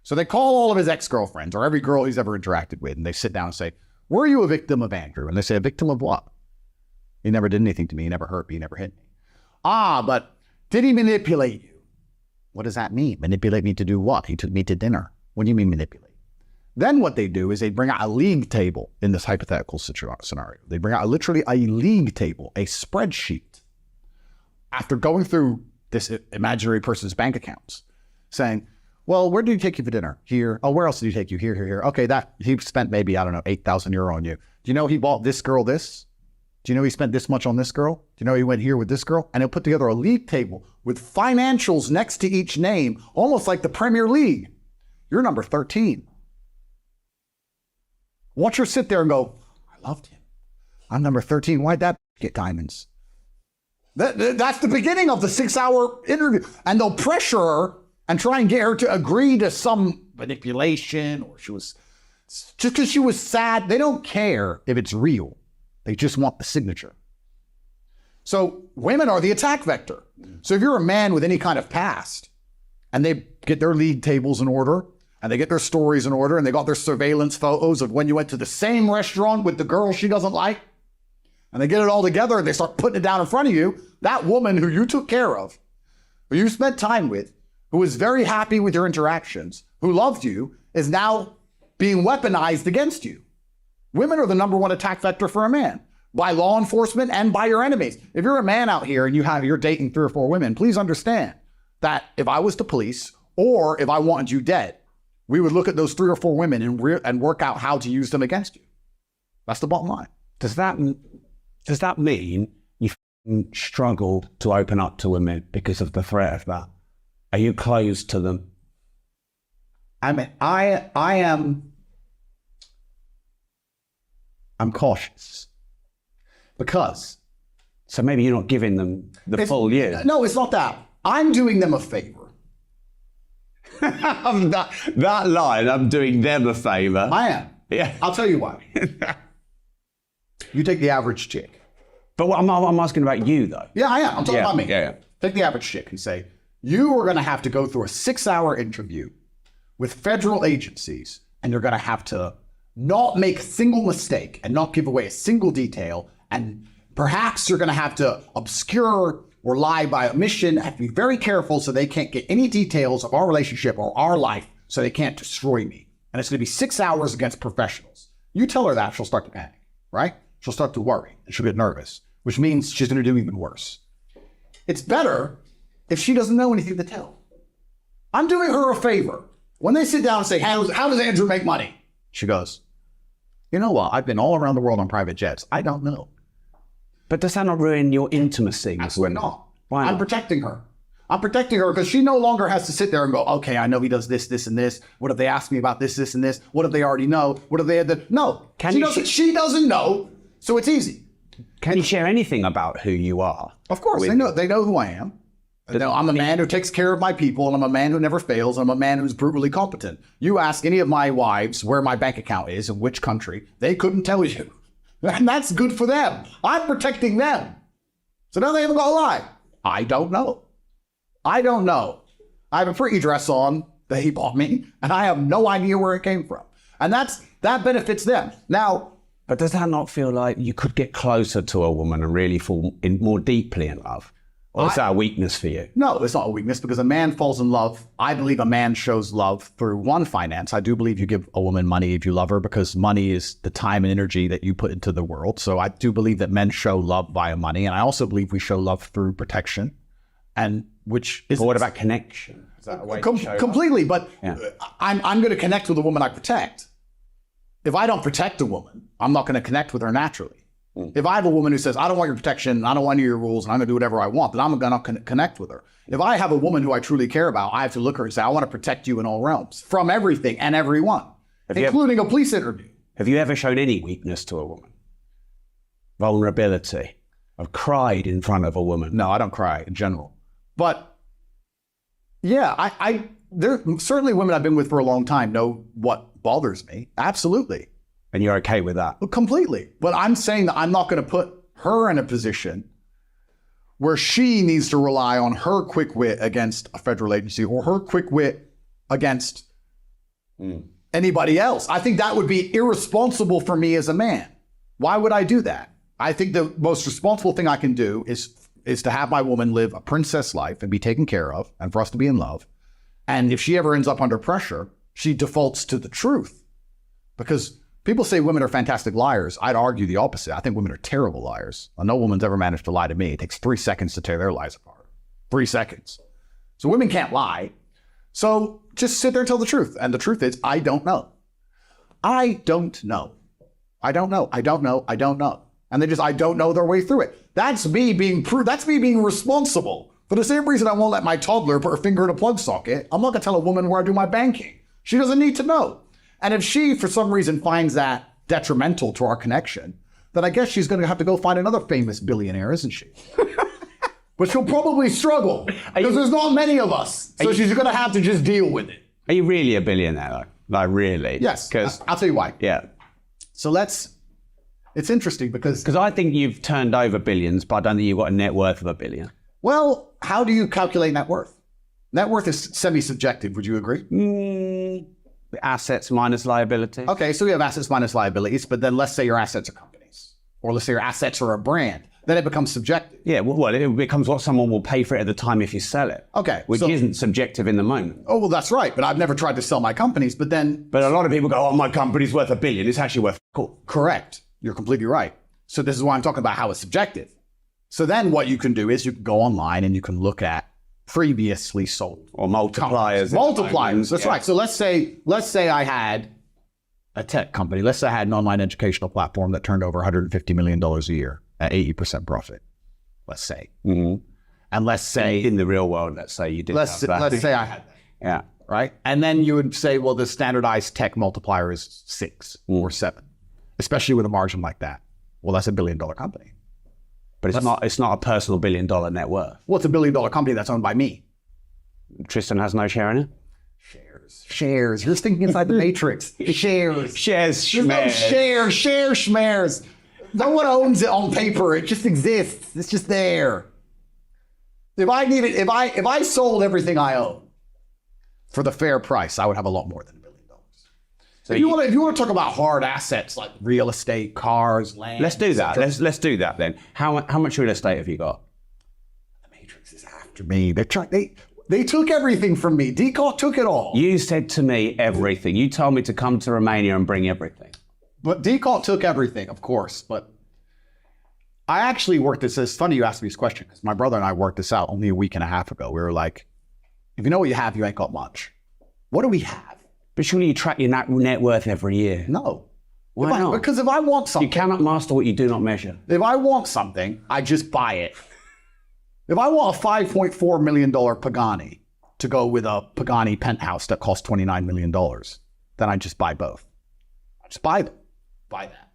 So they call all of his ex-girlfriends or every girl he's ever interacted with, and they sit down and say, were you a victim of Andrew? And they say, a victim of what? He never did anything to me. He never hurt me. He never hit me. Ah, but did he manipulate you? What does that mean? Manipulate me to do what? He took me to dinner. What do you mean manipulate? Then what they do is they bring out a league table in this hypothetical scenario. They bring out literally a league table, a spreadsheet. After going through this imaginary person's bank accounts, saying, well, where did he take you for dinner? Here. Oh, where else did he take you? Here, here, here. Okay, that he spent maybe, I don't know, 8,000 euro on you. Do you know he bought this girl this? Do you know he spent this much on this girl? Do you know he went here with this girl? And he'll put together a league table with financials next to each name, almost like the Premier League. You're number 13. Watch her sit there and go, I loved him. I'm number 13. Why'd that get diamonds? That's the beginning of the 6-hour interview. And they'll pressure her and try and get her to agree to some manipulation, or she was just because she was sad. They don't care if it's real. They just want the signature. So women are the attack vector. So if you're a man with any kind of past and they get their league tables in order and they get their stories in order and they got their surveillance photos of when you went to the same restaurant with the girl she doesn't like, and they get it all together and they start putting it down in front of you, that woman who you took care of, who you spent time with, who was very happy with your interactions, who loved you, is now being weaponized against you. Women are the number 1 attack vector for a man, by law enforcement and by your enemies. If you're a man out here and you're dating 3 or 4 women, please understand that if I was the police or if I wanted you dead, we would look at those 3 or 4 women and work out how to use them against you. That's the bottom line. Does that mean you struggle to open up to women because of the threat of that? Are you closed to them? I mean, I'm cautious because. So maybe you're not giving them the full year. No, it's not that. I'm doing them a favor. that line, I'm doing them a favor. I am. Yeah. I'll tell you why. You take the average chick. But I'm asking about you, though. Yeah, I am. I'm talking about me. Yeah. Take the average chick and say, you are going to have to go through a 6-hour interview with federal agencies, and you're going to have to not make a single mistake and not give away a single detail. And perhaps you're going to have to obscure or lie by omission. Have to be very careful so they can't get any details of our relationship or our life so they can't destroy me. And it's going to be 6 hours against professionals. You tell her that, she'll start to panic, right? She'll start to worry and she'll get nervous, which means she's going to do even worse. It's better if she doesn't know anything to tell. I'm doing her a favor. When they sit down and say, how does Andrew make money? She goes, you know what? I've been all around the world on private jets. I don't know. But does that not ruin your intimacy? Absolutely not. Why not? I'm protecting her. I'm protecting her because she no longer has to sit there and go, okay, I know he does this, this, and this. What if they ask me about this, this, and this? What if they already know? What if they had the... No. She doesn't know, so it's easy. Can you share anything about who you are? Of course. They know who I am. I'm a man who takes care of my people, and I'm a man who never fails. I'm a man who's brutally competent. You ask any of my wives where my bank account is, in which country, they couldn't tell you. And that's good for them. I'm protecting them. So now they haven't got to lie. I don't know. I have a pretty dress on that he bought me, and I have no idea where it came from. And that benefits them. Now, but does that not feel like you could get closer to a woman and really fall in more deeply in love? Or is that a weakness for you? No, it's not a weakness because a man falls in love. I believe a man shows love through finance. I do believe you give a woman money if you love her because money is the time and energy that you put into the world. So I do believe that men show love via money. And I also believe we show love through protection. And which is... But what about connection? that a way to show completely, but Yeah. I'm going to connect with a woman I protect. If I don't protect a woman, I'm not going to connect with her naturally. If I have a woman who says, I don't want your protection, I don't want any of your rules, and I'm going to do whatever I want, then I'm going to connect with her. If I have a woman who I truly care about, I have to look at her and say, I want to protect you in all realms, from everything and everyone, including a police interview. Have you ever shown any weakness to a woman? Vulnerability? I've cried in front of a woman. No, I don't cry in general. But yeah, there certainly women I've been with for a long time know what bothers me. Absolutely. And you're okay with that? Completely. But I'm saying that I'm not going to put her in a position where she needs to rely on her quick wit against a federal agency or her quick wit against anybody else. I think that would be irresponsible for me as a man. Why would I do that? I think the most responsible thing I can do is to have my woman live a princess life and be taken care of and for us to be in love. And if she ever ends up under pressure, she defaults to the truth. Because people say women are fantastic liars. I'd argue the opposite. I think women are terrible liars. No woman's ever managed to lie to me. It takes 3 seconds to tear their lies apart. 3 seconds. So women can't lie. So just sit there and tell the truth. And the truth is, I don't know. I don't know. I don't know. I don't know. I don't know. And they just, I don't know their way through it. That's me being that's me being responsible. For the same reason I won't let my toddler put her finger in a plug socket, I'm not going to tell a woman where I do my banking. She doesn't need to know. And if she, for some reason, finds that detrimental to our connection, then I guess she's going to have to go find another famous billionaire, isn't she? But she'll probably struggle because there's not many of us. So she's going to have to just deal with it. Are you really a billionaire, though? Like, really? Yes. Because I'll tell you why. Yeah. So it's interesting because I think you've turned over billions, but I don't think you've got a net worth of $1 billion. Well, how do you calculate net worth? Net worth is semi-subjective. Would you agree? Assets minus liability. Okay, so we have assets minus liabilities, but then let's say your assets are companies, or let's say your assets are a brand. Then it becomes subjective. Yeah, well, it becomes what someone will pay for it at the time if you sell it. Okay. Which isn't subjective in the moment. Oh, well, that's right. But I've never tried to sell my companies, but then... But a lot of people go, oh, my company's worth $1 billion. It's actually worth cool. Correct. You're completely right. So this is why I'm talking about how it's subjective. So then what you can do is you can go online and you can look at previously sold. Or multipliers. Multipliers, that's right. So let's say I had a tech company. Let's say I had an online educational platform that turned over $150 million a year at 80% profit, let's say. Mm-hmm. And let's say... In the real world, let's say you did Let's say I had that. Yeah. Right? And then you would say, well, the standardized tech multiplier is 6 or 7, especially with a margin like that. Well, that's $1 billion company. But it's not a personal $1 billion net worth. Well, it's $1 billion company that's owned by me. Tristan has no share in it? Shares. You're thinking inside the matrix. Shares. Shares. No one owns it on paper. It just exists. It's just there. If I sold everything I own for the fair price, I would have a lot more than $1 billion. So if you want to talk about hard assets like real estate, cars, land. Let's do that. Let's do that then. How much real estate have you got? The Matrix is after me. They took everything from me. Decock took it all. You said to me everything. You told me to come to Romania and bring everything. But Decock took everything, of course. But I actually worked this. It's funny you asked me this question because my brother and I worked this out only a week and a half ago. We were like, if you know what you have, you ain't got much. What do we have? But surely you track your net worth every year. No. Why not? Because if I want something... You cannot master what you do not measure. If I want something, I just buy it. If I want a $5.4 million Pagani to go with a Pagani penthouse that costs $29 million, then I just buy both. I just buy them. Buy that.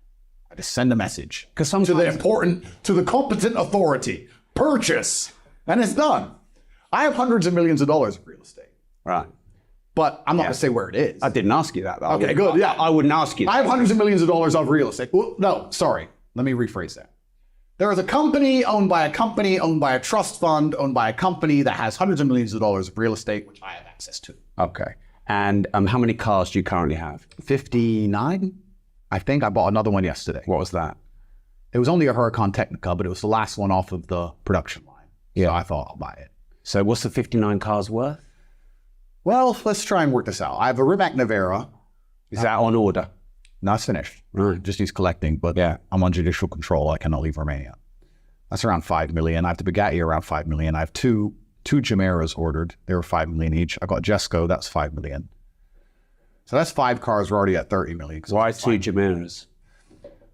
I just send a message to the competent authority. Purchase. And it's done. I have hundreds of millions of dollars of real estate. Right. But I'm not going to say where it is. I didn't ask you that, though. Okay, good. Yeah. I wouldn't ask you that. I have hundreds of millions of dollars of real estate. Well, no, sorry. Let me rephrase that. There is a company owned by a trust fund, owned by a company that has hundreds of millions of dollars of real estate, which I have access to. Okay. And how many cars do you currently have? 59, I think. I bought another one yesterday. What was that? It was only a Huracan Technica, but it was the last one off of the production line. Yeah. So I thought I'll buy it. So what's the 59 cars worth? Well, let's try and work this out. I have a Rimac Nevera. Is that on order? No, it's finished. Right. Just he's collecting, but yeah, I'm on judicial control. I cannot leave Romania. That's around $5 million. I have the Bugatti around $5 million. I have two 2 Chimeras ordered. They were $5 million each. I got Jesco, that's $5 million. So that's 5 cars. We're already at $30 million. Why 2 Chimeras?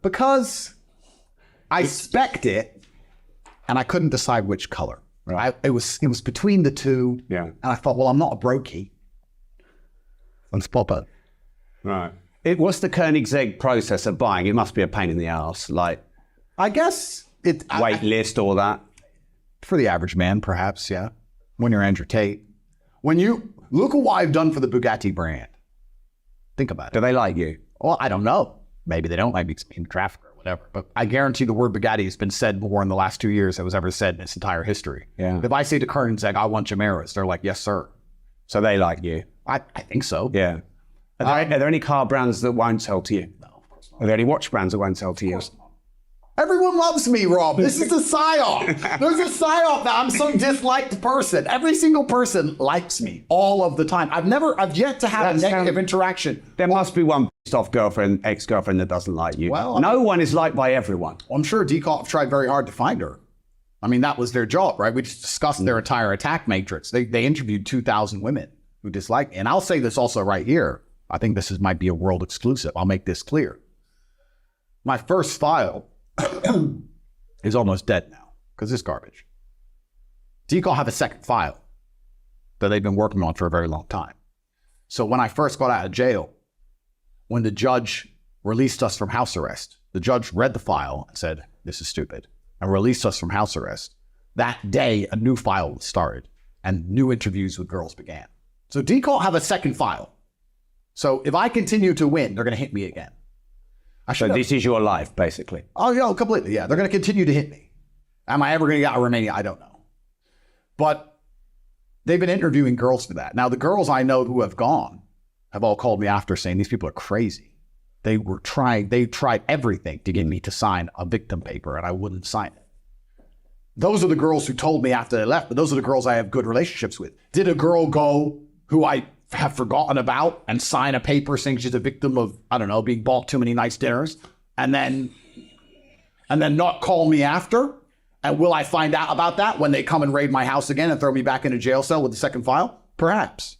Because I spec'd it and I couldn't decide which color. Right. It was between the two. Yeah. And I thought, well, I'm not a brokey. I'm spopper. Right. What's the Koenigsegg process of buying? It must be a pain in the ass. Like, I guess wait list, all that. For the average man, perhaps, yeah. When you're Andrew Tate. When you look at what I've done for the Bugatti brand. Think about it. Do they like you? Well, I don't know. Maybe they don't like me because I'm in traffic or whatever. But I guarantee the word Bugatti has been said more in the last 2 years than was ever said in its entire history. Yeah. If I say to Koenigsegg, I want Chimeras, they're like, yes, sir. So they like you? I think so. Yeah. Are there any car brands that won't sell to you? No, of course not. Are there any watch brands that won't sell to you? Everyone loves me, Rob. This is a psyop. There's a psyop that I'm some disliked person. Every single person likes me all of the time. I've yet to have a negative interaction. There must be one pissed off girlfriend, ex-girlfriend that doesn't like you. Well, no one is liked by everyone. I'm sure Decop tried very hard to find her. I mean, that was their job, right? We just discussed their entire attack matrix. They interviewed 2,000 women who disliked me. And I'll say this also right here. I think this might be a world exclusive. I'll make this clear. My first file is almost dead now because it's garbage. Decol have a second file that they've been working on for a very long time. So when I first got out of jail, when the judge released us from house arrest, the judge read the file and said, this is stupid, and released us from house arrest. That day, a new file was started and new interviews with girls began. So Decol have a second file. So if I continue to win, they're going to hit me again. So this is your life, basically. Oh, yeah, completely. Yeah, they're going to continue to hit me. Am I ever going to get out of Romania? I don't know. But they've been interviewing girls for that. Now, the girls I know who have gone have all called me after saying these people are crazy. They tried everything to get me to sign a victim paper, and I wouldn't sign it. Those are the girls who told me after they left, but those are the girls I have good relationships with. Did a girl go who I have forgotten about and sign a paper saying she's a victim of, I don't know, being bought too many nice dinners and then not call me after? And will I find out about that when they come and raid my house again and throw me back in a jail cell with the second file? Perhaps.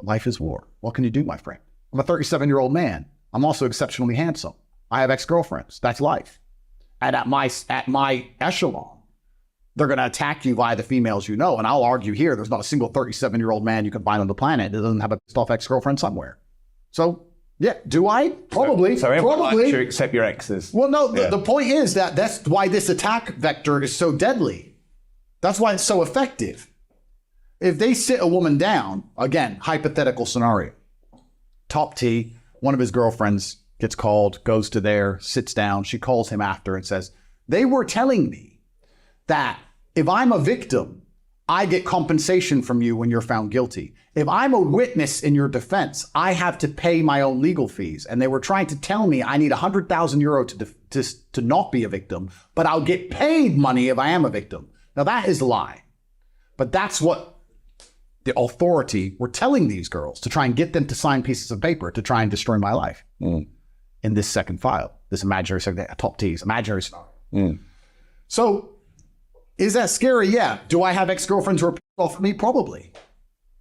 Life is war. What can you do, my friend? I'm a 37-year-old man. I'm also exceptionally handsome. I have ex-girlfriends. That's life. And at my echelon, they're going to attack you via the females you know. And I'll argue here, there's not a single 37-year-old man you can find on the planet that doesn't have a pissed off ex-girlfriend somewhere. So, yeah, do I? Probably. So everyone probably. likes you except your exes. Well, no, the point is that's why this attack vector is so deadly. That's why it's so effective. If they sit a woman down, again, hypothetical scenario, top T, one of his girlfriends gets called, goes to there, sits down. She calls him after and says, they were telling me that if I'm a victim, I get compensation from you when you're found guilty. If I'm a witness in your defense, I have to pay my own legal fees. And they were trying to tell me I need 100,000 euro to not be a victim, but I'll get paid money if I am a victim. Now that is a lie. But that's what the authority were telling these girls to try and get them to sign pieces of paper to try and destroy my life in this second file, this imaginary second, top T's, imaginary scenario. So is that scary? Yeah. Do I have ex-girlfriends who are pissed off at me? Probably.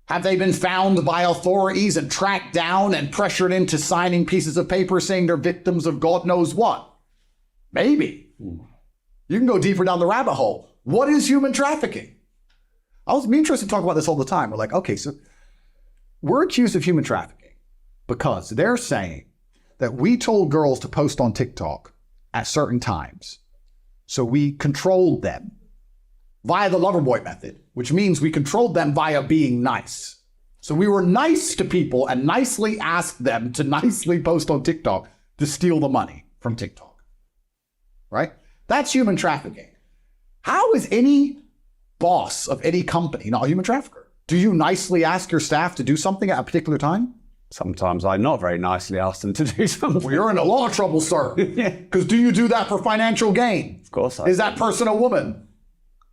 Have they been found by authorities and tracked down and pressured into signing pieces of paper saying they're victims of God knows what? Maybe. You can go deeper down the rabbit hole. What is human trafficking? I was interested to talk about this all the time. We're like, okay, so we're accused of human trafficking because they're saying that we told girls to post on TikTok at certain times. So we controlled them via the Loverboy method, which means we controlled them via being nice. So we were nice to people and nicely asked them to nicely post on TikTok to steal the money from TikTok, right? That's human trafficking. How is any boss of any company not a human trafficker? Do you nicely ask your staff to do something at a particular time? Sometimes I not very nicely ask them to do something. Well, you're in a lot of trouble, sir. Because do you do that for financial gain? Of course I Is that person a woman?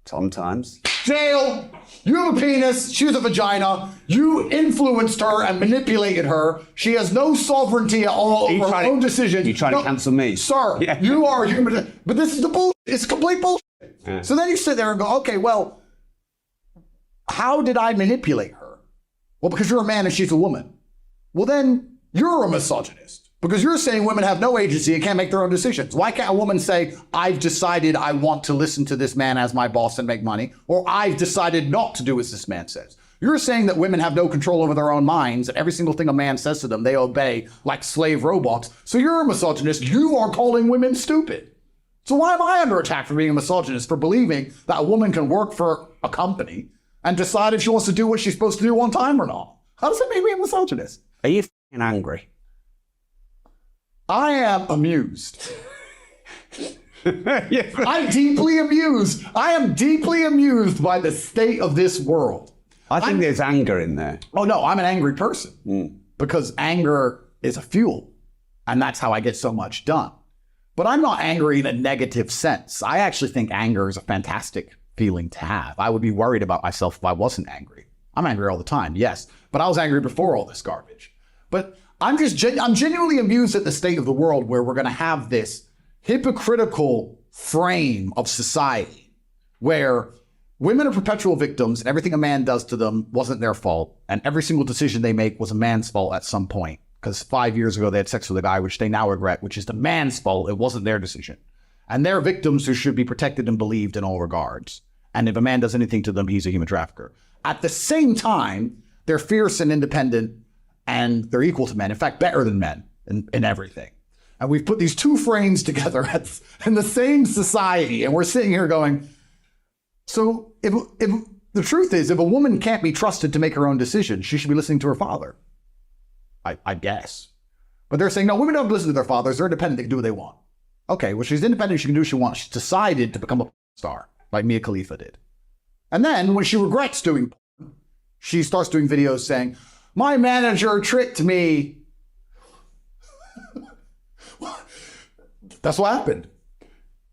Sometimes. Jail! You have a penis, she has a vagina, you influenced her and manipulated her, she has no sovereignty at all over her own decisions. You trying to cancel me? Sir, you are human, but this is the bullshit, it's complete bullshit. So then you sit there and go, okay, well, how did I manipulate her? Well, because you're a man and she's a woman. Well, then you're a misogynist because you're saying women have no agency and can't make their own decisions. Why can't a woman say, I've decided I want to listen to this man as my boss and make money, or I've decided not to do as this man says? You're saying that women have no control over their own minds and every single thing a man says to them, they obey like slave robots. So you're a misogynist. You are calling women stupid. So why am I under attack for being a misogynist, for believing that a woman can work for a company and decide if she wants to do what she's supposed to do on time or not? How does that make me a misogynist? Are you f***ing angry? I am amused. I'm deeply amused. I am deeply amused by the state of this world. I think there's anger in there. Oh no, I'm an angry person because anger is a fuel, and that's how I get so much done. But I'm not angry in a negative sense. I actually think anger is a fantastic feeling to have. I would be worried about myself if I wasn't angry. I'm angry all the time, yes, but I was angry before all this garbage. But I'm genuinely amused at the state of the world where we're going to have this hypocritical frame of society where women are perpetual victims and everything a man does to them wasn't their fault. And every single decision they make was a man's fault at some point. Because 5 years ago they had sex with a guy, which they now regret, which is the man's fault. It wasn't their decision. And they're victims who should be protected and believed in all regards. And if a man does anything to them, he's a human trafficker. At the same time, they're fierce and independent and they're equal to men. In fact, better than men in everything. And we've put these two frames together in the same society. And we're sitting here going, so if the truth is, if a woman can't be trusted to make her own decisions, she should be listening to her father. I guess. But they're saying, no, women don't listen to their fathers. They're independent. They can do what they want. Okay, well, she's independent. She can do what she wants. She's decided to become a star, like Mia Khalifa did. And then when she regrets doing porn, she starts doing videos saying, my manager tricked me. That's what happened.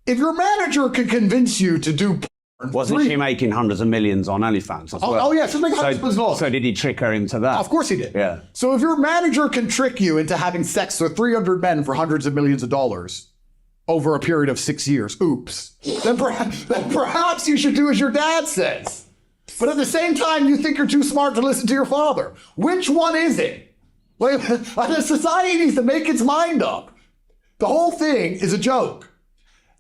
If your manager can convince you to do porn, wasn't she making hundreds of millions on OnlyFans as well? Oh yeah, she's making hundreds of millions. So did he trick her into that? Of course he did. Yeah. So if your manager can trick you into having sex with 300 men for hundreds of millions of dollars over a period of 6 years, oops, then perhaps you should do as your dad says. But at the same time, you think you're too smart to listen to your father. Which one is it? Like, the society needs to make its mind up. The whole thing is a joke.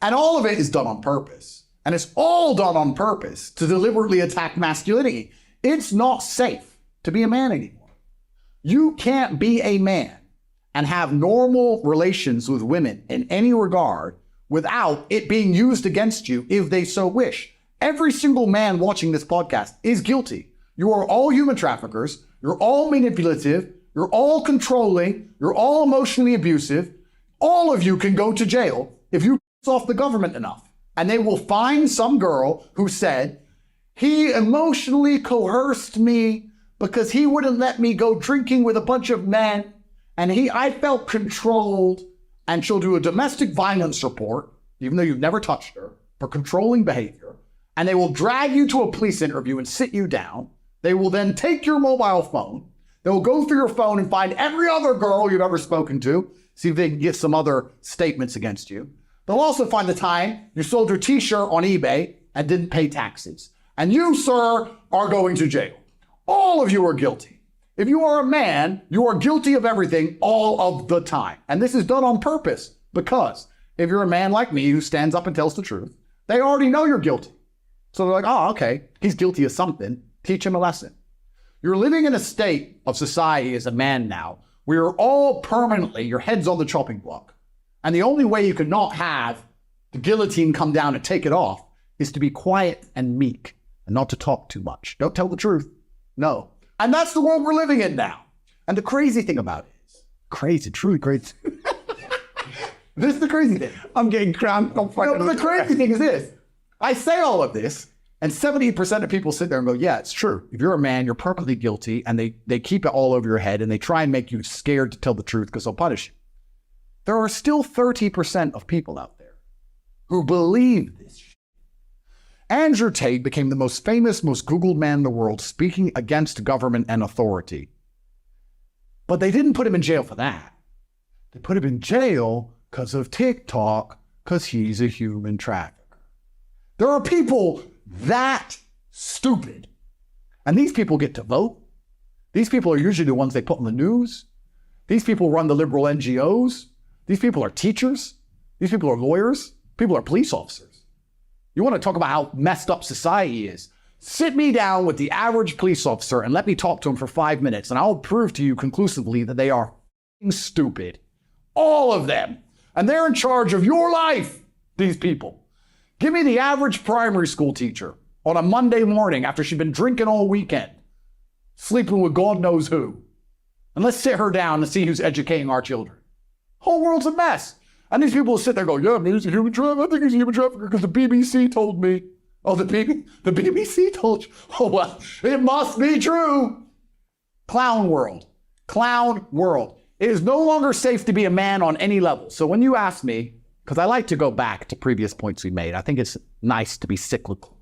And all of it is done on purpose. And it's all done on purpose to deliberately attack masculinity. It's not safe to be a man anymore. You can't be a man and have normal relations with women in any regard without it being used against you if they so wish. Every single man watching this podcast is guilty. You are all human traffickers. You're all manipulative. You're all controlling. You're all emotionally abusive. All of you can go to jail if you piss off the government enough. And they will find some girl who said, he emotionally coerced me because he wouldn't let me go drinking with a bunch of men. And I felt controlled. And she'll do a domestic violence report, even though you've never touched her, for controlling behavior. And they will drag you to a police interview and sit you down. They will then take your mobile phone. They will go through your phone and find every other girl you've ever spoken to, see if they can get some other statements against you. They'll also find the time you sold your t-shirt on eBay and didn't pay taxes. And you, sir, are going to jail. All of you are guilty. If you are a man, you are guilty of everything all of the time. And this is done on purpose because if you're a man like me who stands up and tells the truth, they already know you're guilty. So they're like, oh, okay, he's guilty of something. Teach him a lesson. You're living in a state of society as a man now where you're all permanently, your head's on the chopping block. And the only way you could not have the guillotine come down and take it off is to be quiet and meek and not to talk too much. Don't tell the truth. No. And that's the world we're living in now. And the crazy thing about it is, crazy, truly crazy. This is the crazy thing. I'm getting cramped. No, the crazy thing is this. I say all of this, and 70% of people sit there and go, yeah, it's true. If you're a man, you're permanently guilty, and they keep it all over your head, and they try and make you scared to tell the truth because they'll punish you. There are still 30% of people out there who believe this shit. Andrew Tate became the most famous, most Googled man in the world speaking against government and authority. But they didn't put him in jail for that. They put him in jail because of TikTok, because he's a human trafficker. There are people that stupid And these people get to vote. These people are usually the ones they put in the news. These people run the liberal NGOs. These people are teachers. These people are lawyers. People are police officers. You want to talk about how messed up society is? Sit me down with the average police officer and let me talk to him for 5 minutes, and I'll prove to you conclusively that they are stupid. All of them. And they're in charge of your life, these people. Give me the average primary school teacher on a Monday morning after she's been drinking all weekend, sleeping with God knows who. And let's sit her down and see who's educating our children. Whole world's a mess. And these people will sit there and go, yeah, he's a human trafficker. I think he's a human trafficker because the BBC told me. Oh, the BBC told you. Oh, well, it must be true. Clown world. Clown world. It is no longer safe to be a man on any level. So when you ask me, because I like to go back to previous points we made, I think it's nice to be cyclical.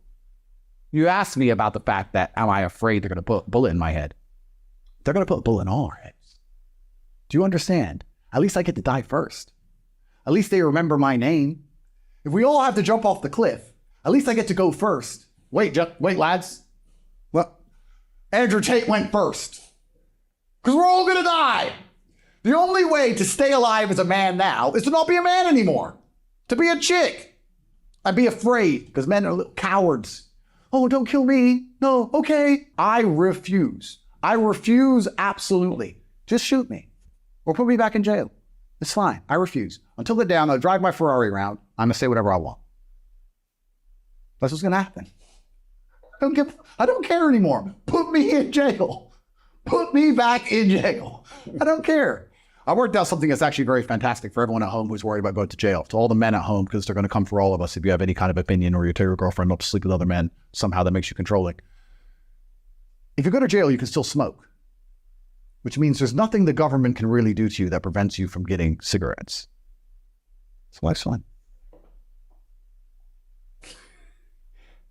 You asked me about the fact that, am I afraid they're going to put a bullet in my head? They're going to put a bullet in all our heads. Do you understand? At least I get to die first. At least they remember my name. If we all have to jump off the cliff, at least I get to go first. Wait, lads. Well, Andrew Tate went first. Because we're all going to die. The only way to stay alive as a man now is to not be a man anymore. To be a chick. I'd be afraid because men are little cowards. Oh, don't kill me. No, okay. I refuse. I refuse absolutely. Just shoot me or put me back in jail. It's fine. I refuse. Until the day I'm going to drive my Ferrari around, I'm going to say whatever I want. That's what's going to happen. I don't care anymore. Put me in jail. Put me back in jail. I don't care. I worked out something that's actually very fantastic for everyone at home who's worried about going to jail. To all the men at home, because they're going to come for all of us if you have any kind of opinion or you tell your girlfriend not to sleep with other men, somehow that makes you controlling. If you go to jail, you can still smoke, which means there's nothing the government can really do to you that prevents you from getting cigarettes. So life's fun.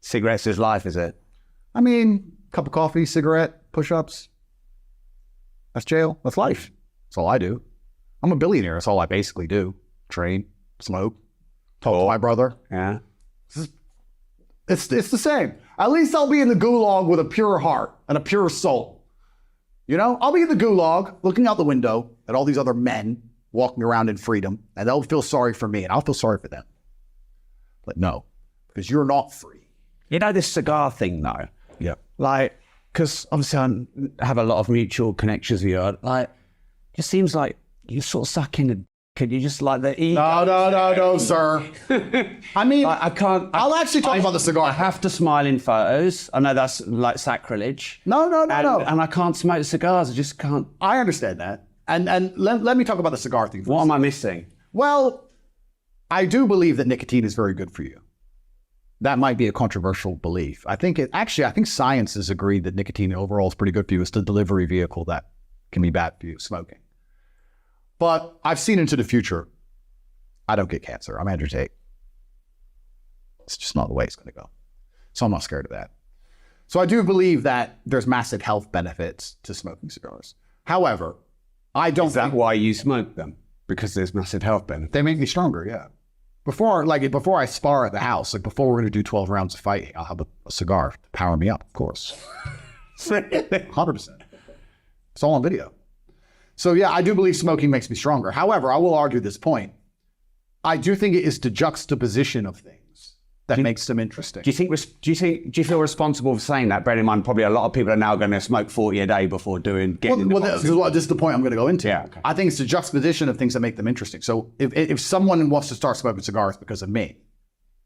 Cigarettes is life, is it? I mean, cup of coffee, cigarette, push-ups. That's jail. That's life. That's all I do. I'm a billionaire. That's all I basically do. Train, smoke, talk to my brother. Yeah. It's the same. At least I'll be in the gulag with a pure heart and a pure soul. You know, I'll be in the gulag looking out the window at all these other men walking around in freedom, and they'll feel sorry for me, and I'll feel sorry for them. But no, because you're not free. You know, this cigar thing, though? Yeah. Like, because obviously I have a lot of mutual connections with you. Like, it seems like you're sort of sucking the dick. You just like the ego. No, sir. I mean, I can't. I'll actually talk about the cigar. I have to smile in photos. I know that's like sacrilege. No. And I can't smoke cigars. I just can't. I understand that. And let me talk about the cigar thing first. What am I missing? Well, I do believe that nicotine is very good for you. That might be a controversial belief. I think science has agreed that nicotine overall is pretty good for you. It's the delivery vehicle that can be bad for you, smoking. But I've seen into the future. I don't get cancer. I'm Andrew Tate. It's just not the way it's going to go. So I'm not scared of that. So I do believe that there's massive health benefits to smoking cigars. However, I don't Is that why you smoke them? Because there's massive health benefits. They make me stronger, yeah. Before I spar at the house, like before we're going to do 12 rounds of fighting, I'll have a cigar to power me up, of course. 100%. It's all on video. So yeah, I do believe smoking makes me stronger. However, I will argue this point. I do think it is the juxtaposition of things that makes them interesting. Do you feel responsible for saying that? Bearing in mind, probably a lot of people are now going to smoke 40 a day before getting this is the point I'm going to go into. Yeah, okay. I think it's the juxtaposition of things that make them interesting. So if someone wants to start smoking cigars because of me,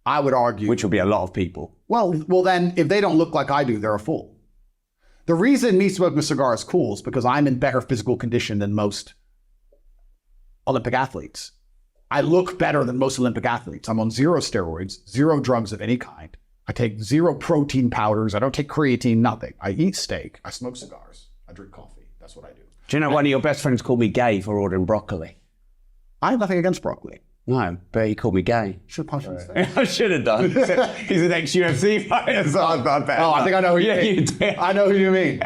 I would argue, which will be a lot of people. Well, then if they don't look like I do, they're a fool. The reason me smoking a cigar is cool is because I'm in better physical condition than most Olympic athletes. I look better than most Olympic athletes. I'm on 0 steroids, 0 drugs of any kind. I take 0 protein powders. I don't take creatine, nothing. I eat steak. I smoke cigars. I drink coffee. That's what I do. Do you know one of your best friends called me gay for ordering broccoli? I have nothing against broccoli. No, but he called me gay. Should punch him in the face. I should have done. He's an ex-UFC fighter, so I thought better. Oh, I think I know who you mean. You do. I know who you mean.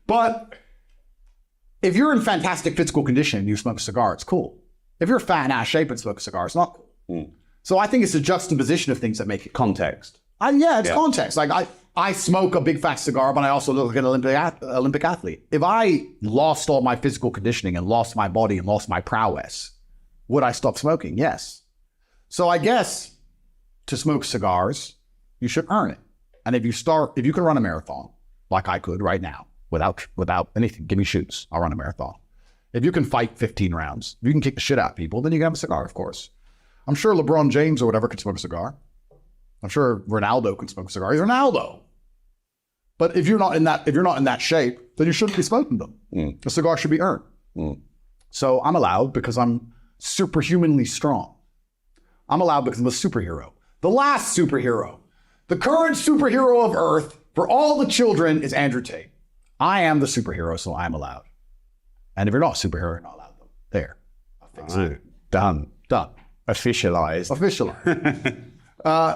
But if you're in fantastic physical condition and you smoke a cigar, it's cool. If you're fat and out of shape and smoke a cigar, it's not cool. So I think it's a juxtaposition of things that make it Context. It's context. Like I smoke a big fat cigar, but I also look like an Olympic athlete. If I lost all my physical conditioning and lost my body and lost my prowess, would I stop smoking? Yes. So I guess to smoke cigars, you should earn it. And if you can run a marathon, like I could right now, without anything, give me shoes, I'll run a marathon. If you can fight 15 rounds, if you can kick the shit out of people, then you can have a cigar, of course. I'm sure LeBron James or whatever could smoke a cigar. I'm sure Ronaldo can smoke a cigar. He's Ronaldo. But if you're not in that shape, then you shouldn't be smoking them. A cigar should be earned. So I'm allowed because I'm superhumanly strong. I'm allowed because I'm a superhero. The last superhero. The current superhero of Earth for all the children is Andrew Tate. I am the superhero, so I'm allowed. And if you're not a superhero, you're not allowed them. There. I'll fix it. Done. Officialized.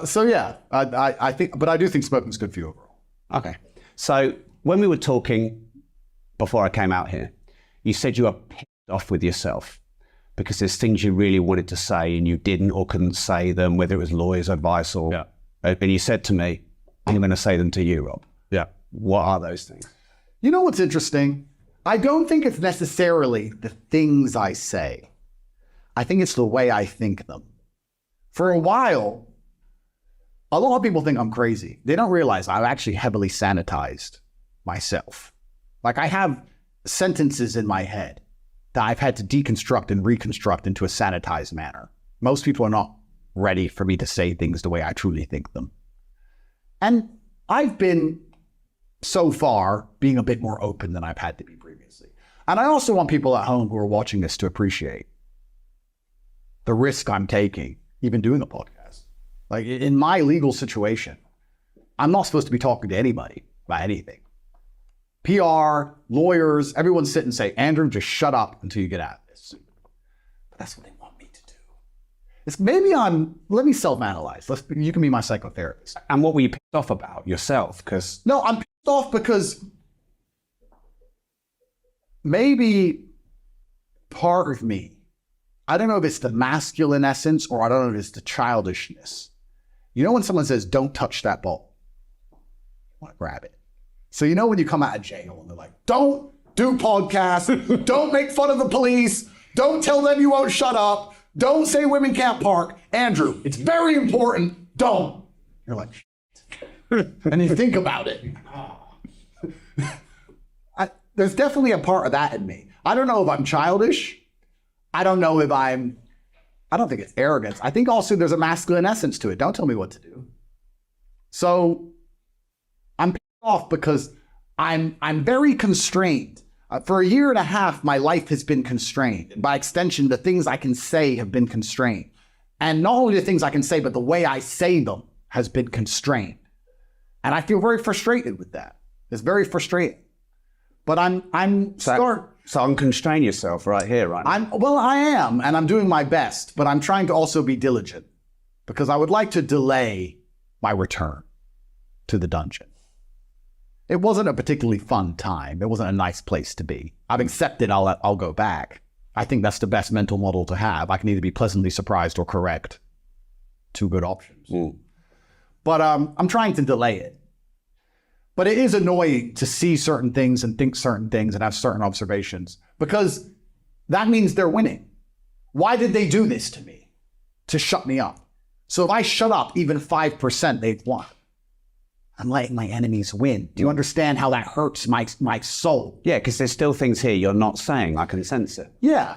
So yeah, I think, but I do think smoking's good for you overall. Okay. So when we were talking before I came out here, you said you were pissed off with yourself because there's things you really wanted to say and you didn't or couldn't say them, whether it was lawyer's advice or... Yeah. And you said to me, I'm going to say them to you, Rob. Yeah. What are those things? You know what's interesting? I don't think it's necessarily the things I say. I think it's the way I think them. For a while, a lot of people think I'm crazy. They don't realize I've actually heavily sanitized myself. Like I have sentences in my head that I've had to deconstruct and reconstruct into a sanitized manner. Most people are not ready for me to say things the way I truly think them. And I've been, so far, being a bit more open than I've had to be previously. And I also want people at home who are watching this to appreciate the risk I'm taking, even doing a podcast. Like in my legal situation, I'm not supposed to be talking to anybody about anything. PR, lawyers, everyone sit and say, Andrew, just shut up until you get out of this. But that's what they want me to do. It's maybe let me self-analyze. You can be my psychotherapist. And what were you pissed off about yourself? Because No, I'm pissed off because maybe part of me, I don't know if it's the masculine essence or I don't know if it's the childishness. You know when someone says, don't touch that ball? I want to grab it. So you know when you come out of jail and they're like, don't do podcasts, don't make fun of the police, don't tell them you won't shut up, don't say women can't park. Andrew, it's very important, don't. You're like, shit. And you think about it. There's definitely a part of that in me. I don't know if I'm childish. I don't know if I don't think it's arrogance. I think also there's a masculine essence to it. Don't tell me what to do. So I'm pissed off because I'm very constrained. For a year and a half, my life has been constrained. By extension, the things I can say have been constrained. And not only the things I can say, but the way I say them has been constrained. And I feel very frustrated with that. It's very frustrating. But I'm so unconstrain yourself right here, right now. I am, and I'm doing my best, but I'm trying to also be diligent because I would like to delay my return to the dungeon. It wasn't a particularly fun time. It wasn't a nice place to be. I've accepted I'll go back. I think that's the best mental model to have. I can either be pleasantly surprised or correct. Two good options. But I'm trying to delay it. But it is annoying to see certain things and think certain things and have certain observations because that means they're winning. Why did they do this to me? To shut me up. So if I shut up even 5%, they've won. I'm letting my enemies win. Do you understand how that hurts my soul? Yeah, because there's still things here you're not saying. I can sense it. Yeah,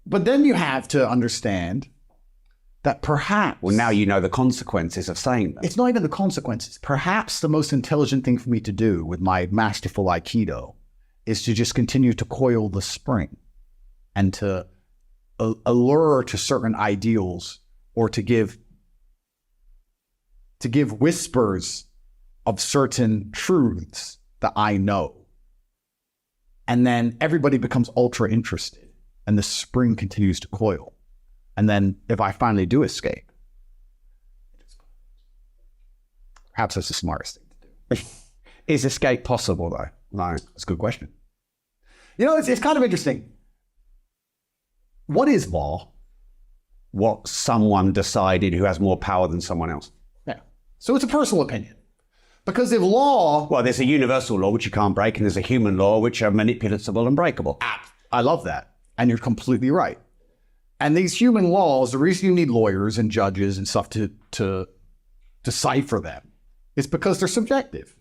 but then you have to understand that perhaps... Well, now you know the consequences of saying them. It's not even the consequences. Perhaps the most intelligent thing for me to do with my masterful Aikido is to just continue to coil the spring and to allure to certain ideals or to give whispers of certain truths that I know. And then everybody becomes ultra interested and the spring continues to coil. And then if I finally do escape, perhaps that's the smartest thing to do. Is escape possible though? No, that's a good question. You know, it's kind of interesting. What is law? What someone decided who has more power than someone else. Yeah. So it's a personal opinion. Because if law... Well, there's a universal law which you can't break, and there's a human law which are manipulatable and breakable. I love that. And you're completely right. And these human laws, the reason you need lawyers and judges and stuff to decipher them is because they're subjective.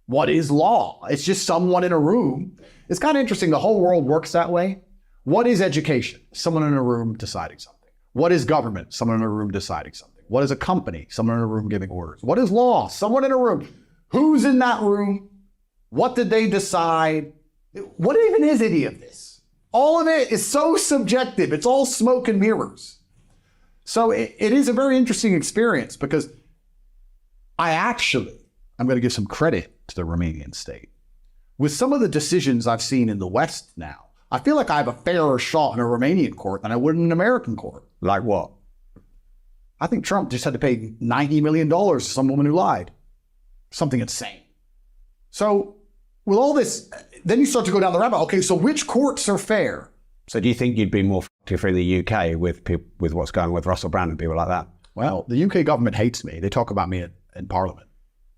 What is law? It's just someone in a room. It's kind of interesting. The whole world works that way. What is education? Someone in a room deciding something. What is government? Someone in a room deciding something. What is a company? Someone in a room giving orders. What is law? Someone in a room. Who's in that room? What did they decide? What even is any of this? All of it is so subjective. It's all smoke and mirrors. So it is a very interesting experience because I'm going to give some credit to the Romanian state. With some of the decisions I've seen in the West now, I feel like I have a fairer shot in a Romanian court than I would in an American court. Like what? I think Trump just had to pay $90 million to some woman who lied. Something insane. So with all this, then you start to go down the rabbit. Okay, so which courts are fair? So do you think you'd be more if in the UK with what's going on with Russell Brand and people like that? Well, the UK government hates me. They talk about me in Parliament.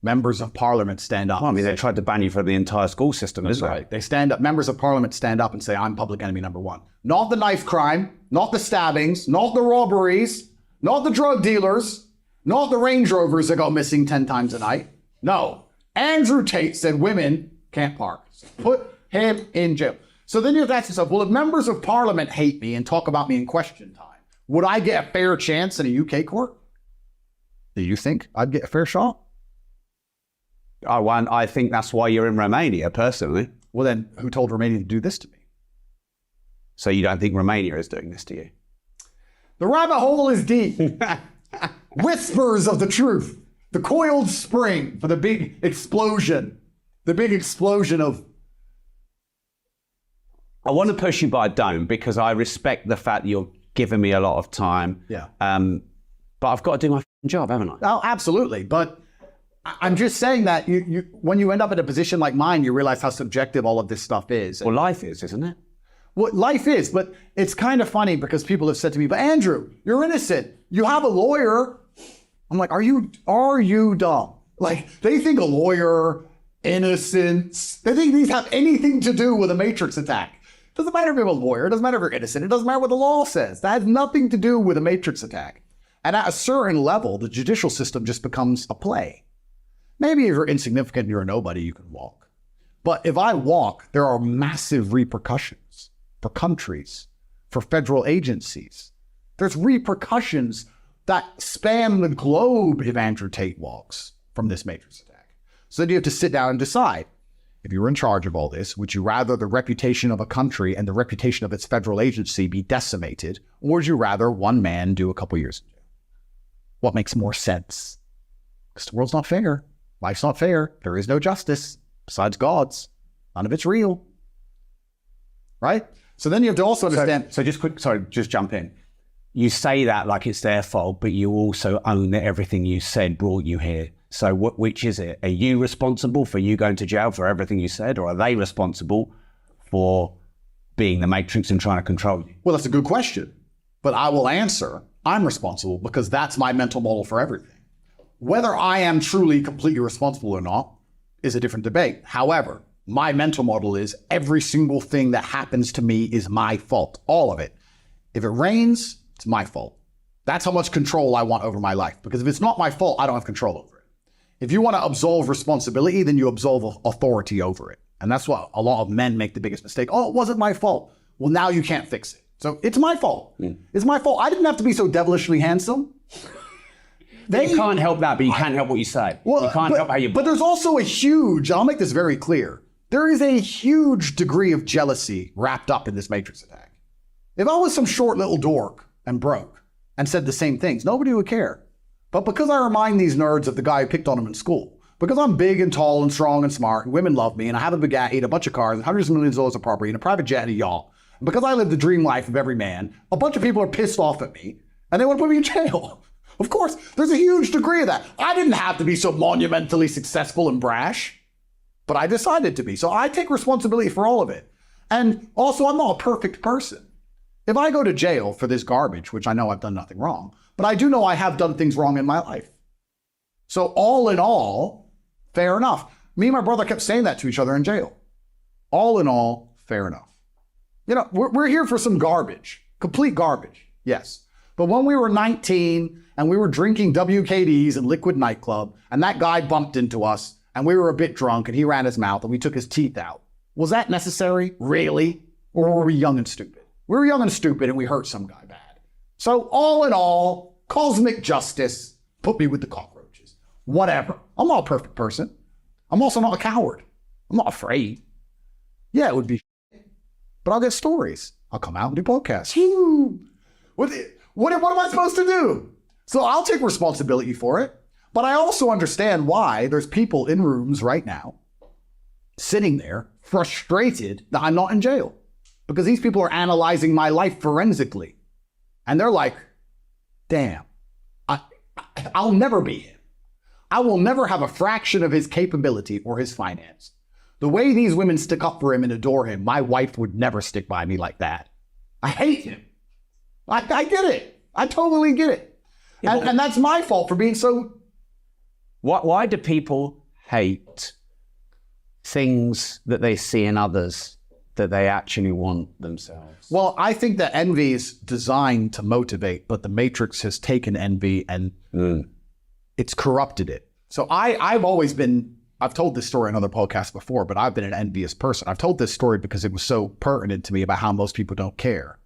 Members of Parliament stand up. Well, I mean, they tried to ban you from the entire school system, That's isn't right. it? They stand up. Members of Parliament stand up and say, I'm public enemy number one. Not the knife crime, not the stabbings, not the robberies, not the drug dealers, not the Range Rovers that go missing 10 times a night. No. Andrew Tate said women can't park. Put him in jail. So then you have to ask yourself, well, if members of Parliament hate me and talk about me in question time, would I get a fair chance in a UK court? Do you think I'd get a fair shot? I think that's why you're in Romania, personally. Well, then who told Romania to do this to me? So you don't think Romania is doing this to you? The rabbit hole is deep. Whispers of the truth. The coiled spring for the big explosion. The big explosion of... I want to push you, but I don't, because I respect the fact that you're giving me a lot of time. Yeah. But I've got to do my job, haven't I? Oh, absolutely. But I'm just saying that you when you end up in a position like mine, you realize how subjective all of this stuff is. Well, life is, isn't it? What life is, but it's kind of funny because people have said to me, but Andrew, you're innocent. You have a lawyer. I'm like, are you dumb? Like, they think a lawyer, innocence, they think these have anything to do with a Matrix attack. Doesn't matter if you're a lawyer, it doesn't matter if you're innocent, it doesn't matter what the law says. That has nothing to do with a Matrix attack. And at a certain level, the judicial system just becomes a play. Maybe if you're insignificant, you're a nobody, you can walk. But if I walk, there are massive repercussions for countries, for federal agencies. There's repercussions that span the globe if Andrew Tate walks from this Matrix attack. So then you have to sit down and decide, if you were in charge of all this, would you rather the reputation of a country and the reputation of its federal agency be decimated, or would you rather one man do a couple years in jail? What makes more sense? Because the world's not fair. Life's not fair. There is no justice besides God's. None of it's real. Right? So then you have to also understand. So just jump in. You say that like it's their fault, but you also own that everything you said brought you here. So which is it? Are you responsible for you going to jail for everything you said, or are they responsible for being the Matrix and trying to control you? Well, that's a good question. But I will answer, I'm responsible because that's my mental model for everything. Whether I am truly completely responsible or not is a different debate. However, my mental model is every single thing that happens to me is my fault. All of it. If it rains, it's my fault. That's how much control I want over my life. Because if it's not my fault, I don't have control over it. If you want to absolve responsibility, then you absolve authority over it. And that's what a lot of men make the biggest mistake. Oh, it wasn't my fault. Well, now you can't fix it. So it's my fault. It's my fault. I didn't have to be so devilishly handsome. You can't help that, but you can't help what you say. Well, you can't help how you... But there's also a huge, I'll make this very clear, there is a huge degree of jealousy wrapped up in this Matrix attack. If I was some short little dork and broke and said the same things, nobody would care. But because I remind these nerds of the guy who picked on them in school, because I'm big and tall and strong and smart, and women love me, and I have a Bugatti and a bunch of cars and hundreds of millions of dollars of property and a private jet and a yacht, and because I live the dream life of every man, a bunch of people are pissed off at me and they want to put me in jail. Of course, there's a huge degree of that. I didn't have to be so monumentally successful and brash, but I decided to be. So I take responsibility for all of it. And also, I'm not a perfect person. If I go to jail for this garbage, which I know I've done nothing wrong, but I do know I have done things wrong in my life. So all in all, Fair enough. Me and my brother kept saying that to each other in jail. All in all, fair enough. You know, we're here for some garbage, complete garbage, yes. But when we were 19 and we were drinking WKDs in Liquid Nightclub and that guy bumped into us and we were a bit drunk and he ran his mouth and we took his teeth out, was that necessary? Really? Or were we young and stupid? We were young and stupid and we hurt some guy bad. So all in all, cosmic justice, put me with the cockroaches. Whatever. I'm not a perfect person. I'm also not a coward. I'm not afraid. Yeah, it would be, but I'll get stories. I'll come out and do podcasts. What am I supposed to do? So I'll take responsibility for it. But I also understand why there's people in rooms right now sitting there frustrated that I'm not in jail. Because these people are analyzing my life forensically. And they're like, damn, I'll never be him. I will never have a fraction of his capability or his finance. The way these women stick up for him and adore him, my wife would never stick by me like that. I hate him. I get it. I totally get it. Yeah, and that's my fault for being so... Why do people hate things that they see in others that they actually want themselves? Well, I think that envy is designed to motivate, but the Matrix has taken envy and it's corrupted it. So I've told this story on other podcasts before, but I've been an envious person. I've told this story because it was so pertinent to me about how most people don't care.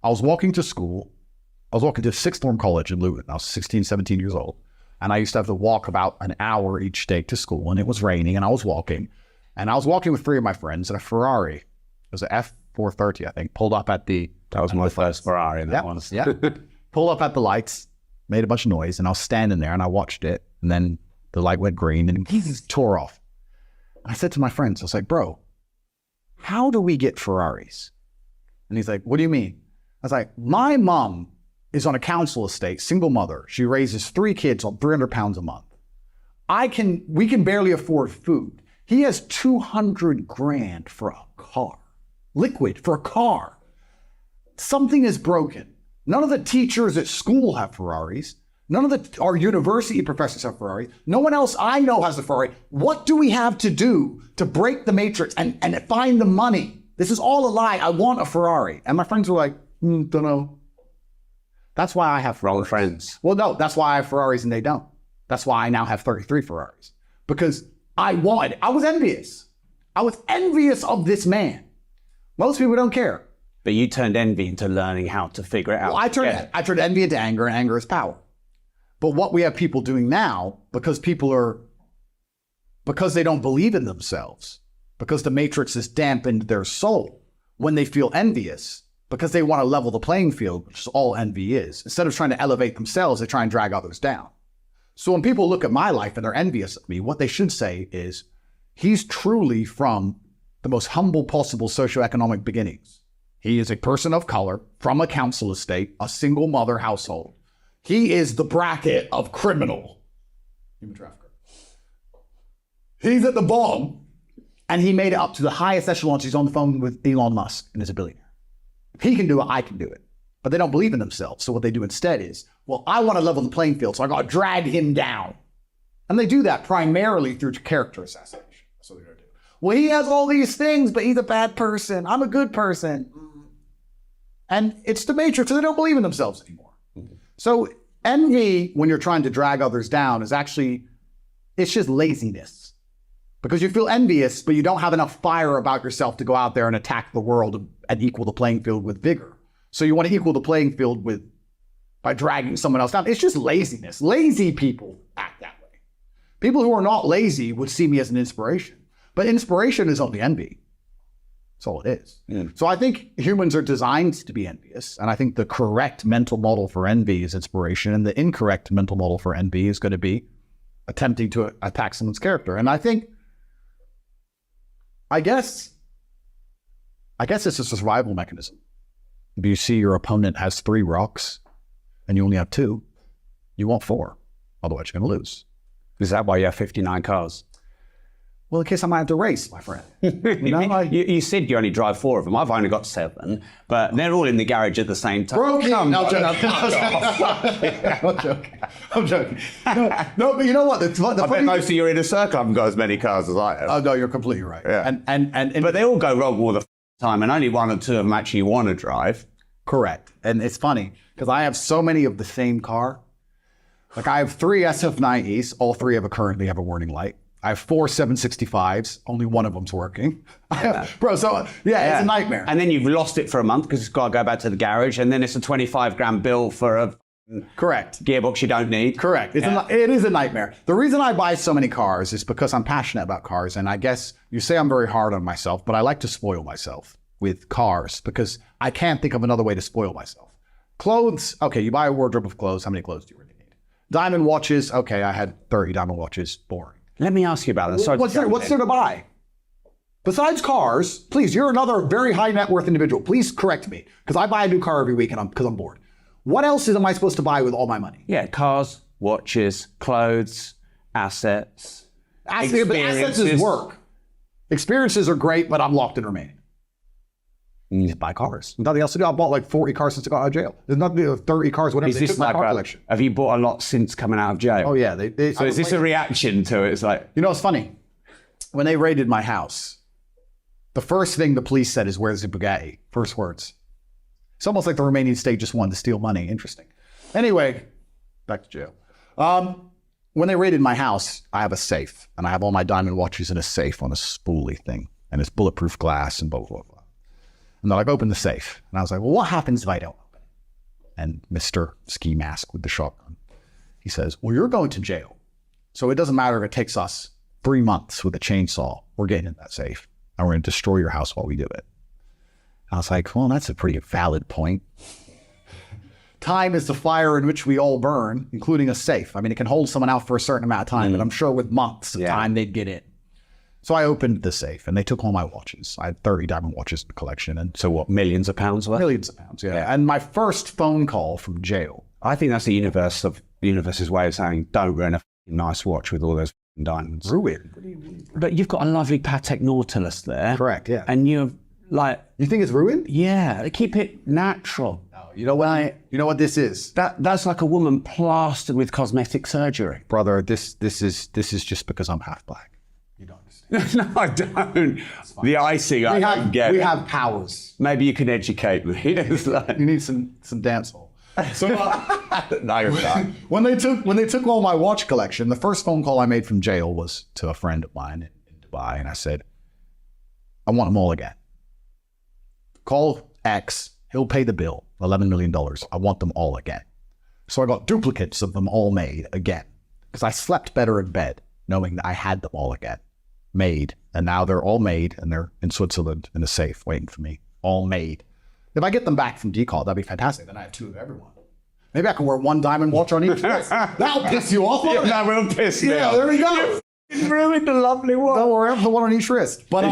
I was walking to school. I was walking to Sixth Form College in Luton. I was 16, 17 years old. And I used to have to walk about an hour each day to school. And it was raining and I was walking. And I was walking with three of my friends in a Ferrari. It was an F430, I think, pulled up at the... That was my first Ferrari. That one. Yeah. Pulled up at the lights, made a bunch of noise, and I was standing there and I watched it. And then the light went green and he tore off. I said to my friends, I was like, bro, how do we get Ferraris? And he's like, what do you mean? I was like, my mom is on a council estate, single mother. She raises 3 kids on 300 pounds a month. We can barely afford food. He has 200 grand for a car, liquid for a car. Something is broken. None of the teachers at school have Ferraris. None of our university professors have Ferraris. No one else I know has a Ferrari. What do we have to do to break the matrix and find the money? This is all a lie. I want a Ferrari. And my friends were like, don't know. That's why I have Ferraris. Wrong friends. Well, no, that's why I have Ferraris and they don't. That's why I now have 33 Ferraris. Because I was envious. I was envious of this man. Most people don't care. But you turned envy into learning how to figure it out. Well, I turned envy into anger, and anger is power. But what we have people doing now, because they don't believe in themselves, because the matrix has dampened their soul when they feel envious, because they want to level the playing field, which is all envy is. Instead of trying to elevate themselves, they try and drag others down. So when people look at my life and they're envious of me, what they should say is, he's truly from the most humble possible socioeconomic beginnings. He is a person of color from a council estate, a single mother household. He is the bracket of criminal, human trafficker. He's at the bottom, and he made it up to the highest echelons. He's on the phone with Elon Musk and is a billionaire. If he can do it, I can do it. But they don't believe in themselves. So what they do instead is, well, I want to level the playing field, so I got to drag him down. And they do that primarily through character assassination. That's what they're going to do. Well, he has all these things, but he's a bad person. I'm a good person. And it's the matrix, so they don't believe in themselves anymore. So envy, when you're trying to drag others down, is actually, it's just laziness. Because you feel envious, but you don't have enough fire about yourself to go out there and attack the world and equal the playing field with vigor. So you want to equal the playing field by dragging someone else down. It's just laziness. Lazy people act that way. People who are not lazy would see me as an inspiration. But inspiration is only envy. That's all it is. Yeah. So I think humans are designed to be envious. And I think the correct mental model for envy is inspiration. And the incorrect mental model for envy is going to be attempting to attack someone's character. And I guess it's a survival mechanism. If you see your opponent has 3 rocks and you only have 2, you want 4. Otherwise you're going to lose. Is that why you have 59 cars? Well, in case I might have to race, my friend. You said you only drive 4 of them. I've only got 7, but they're all in the garage at the same time. Broken. No, I'm joking. No, but you know what? I bet most of your inner circle haven't got as many cars as I have. Oh no, you're completely right. Yeah. And but they all go wrong all the time, and only 1 or 2 of them actually want to drive. Correct. And it's funny because I have so many of the same car. Like I have 3 SF90s. All 3 currently have a warning light. I have 4 765s. Only 1 of them's working. Bro, so it's a nightmare. And then you've lost it for a month because it's got to go back to the garage, and then it's a 25 grand bill for a correct gearbox you don't need. Correct. It is a nightmare. The reason I buy so many cars is because I'm passionate about cars, and I guess you say I'm very hard on myself, but I like to spoil myself with cars because I can't think of another way to spoil myself. Clothes, okay, you buy a wardrobe of clothes. How many clothes do you really need? Diamond watches, okay, I had 30 diamond watches. Boring. Let me ask you about this. What's there to buy? Besides cars, please, you're another very high net worth individual. Please correct me, because I buy a new car every week because I'm bored. What else am I supposed to buy with all my money? Yeah, cars, watches, clothes, assets. But assets is work. Experiences are great, but I'm locked in remaining. You just buy cars. Nothing else to do. I bought like 40 cars since I got out of jail. There's nothing to do with 30 cars, whatever. Is this like car collection. Have you bought a lot since coming out of jail? Oh, yeah. So is this a reaction to it? It's like... You know, it's funny. When they raided my house, the first thing the police said is, "Where's the Bugatti?" First words. It's almost like the Romanian state just wanted to steal money. Interesting. Anyway, back to jail. When they raided my house, I have a safe, and I have all my diamond watches in a safe on a spoolie thing, and it's bulletproof glass and blah, blah, blah. And they're like, "Open the safe." And I was like, "Well, what happens if I don't open it?" And Mr. Ski Mask with the shotgun, he says, "Well, you're going to jail. So it doesn't matter if it takes us 3 months with a chainsaw. We're getting in that safe, and we're going to destroy your house while we do it." I was like, well, that's a pretty valid point. Time is the fire in which we all burn, including a safe. I mean, it can hold someone out for a certain amount of time, but I'm sure with months of time, they'd get in. So I opened the safe, and they took all my watches. I had 30 diamond watches in the collection. And so what, millions of pounds worth? Millions of pounds, yeah. And my first phone call from jail. I think that's the universe's way of saying, don't ruin a nice watch with all those diamonds. Ruin? What do you mean? But you've got a lovely Patek Nautilus there. Correct, yeah. And you're like... You think it's ruined? Yeah, keep it natural. No, you know what? You know what this is? That's like a woman plastered with cosmetic surgery. Brother, this is just because I'm half black. You don't understand. No, I don't. The icing, I don't get. We have powers. Maybe you can educate me. You need some dancehall. So no, you're not. When they took all my watch collection, the first phone call I made from jail was to a friend of mine in Dubai, and I said, "I want them all again. Call X, he'll pay the bill, $11 million. I want them all again." So I got duplicates of them all made again, because I slept better in bed knowing that I had them all again made, and now they're all made, and they're in Switzerland in a safe waiting for me, all made. If I get them back from decal, that'd be fantastic. Then I have 2 of everyone. Maybe I can wear 1 diamond watch on each wrist. That'll piss you off. Yeah, that will piss me off. Yeah, there we go. You ruined a lovely one. Don't worry, I have the one on each wrist. But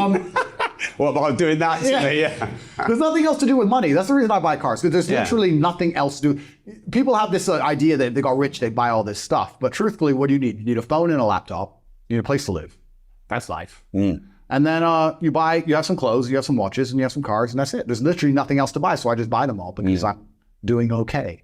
what about doing that to me? Yeah. There's nothing else to do with money. That's the reason I buy cars, because there's literally nothing else to do. People have this idea that if they got rich, they buy all this stuff. But truthfully, what do you need? You need a phone and a laptop. You need a place to live. That's life. And then you have some clothes, you have some watches, and you have some cars, and that's it. There's literally nothing else to buy, so I just buy them all because I'm doing okay.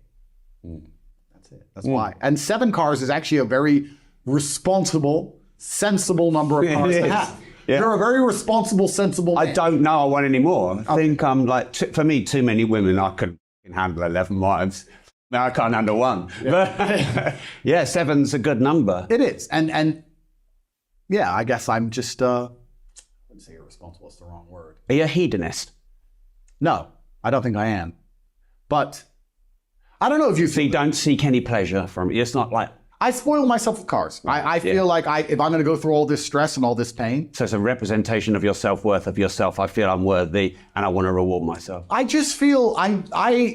That's it. That's why. And 7 cars is actually a very responsible, sensible number of cars to have. Yeah. You're a very responsible, sensible man. I don't know I want any more. I think I'm like, for me, too many women. I could handle 11 wives. No, I can't handle 1. But yeah, 7's a good number. It is. And yeah, I guess I'm just, I wouldn't say irresponsible, it's the wrong word. Are you a hedonist? No, I don't think I am. But I don't know if you see, don't seek any pleasure from it. It's not like... I spoil myself with cars. I feel like if I'm going to go through all this stress and all this pain... So it's a representation of your self-worth, of yourself. I feel I'm worthy and I want to reward myself. I just feel,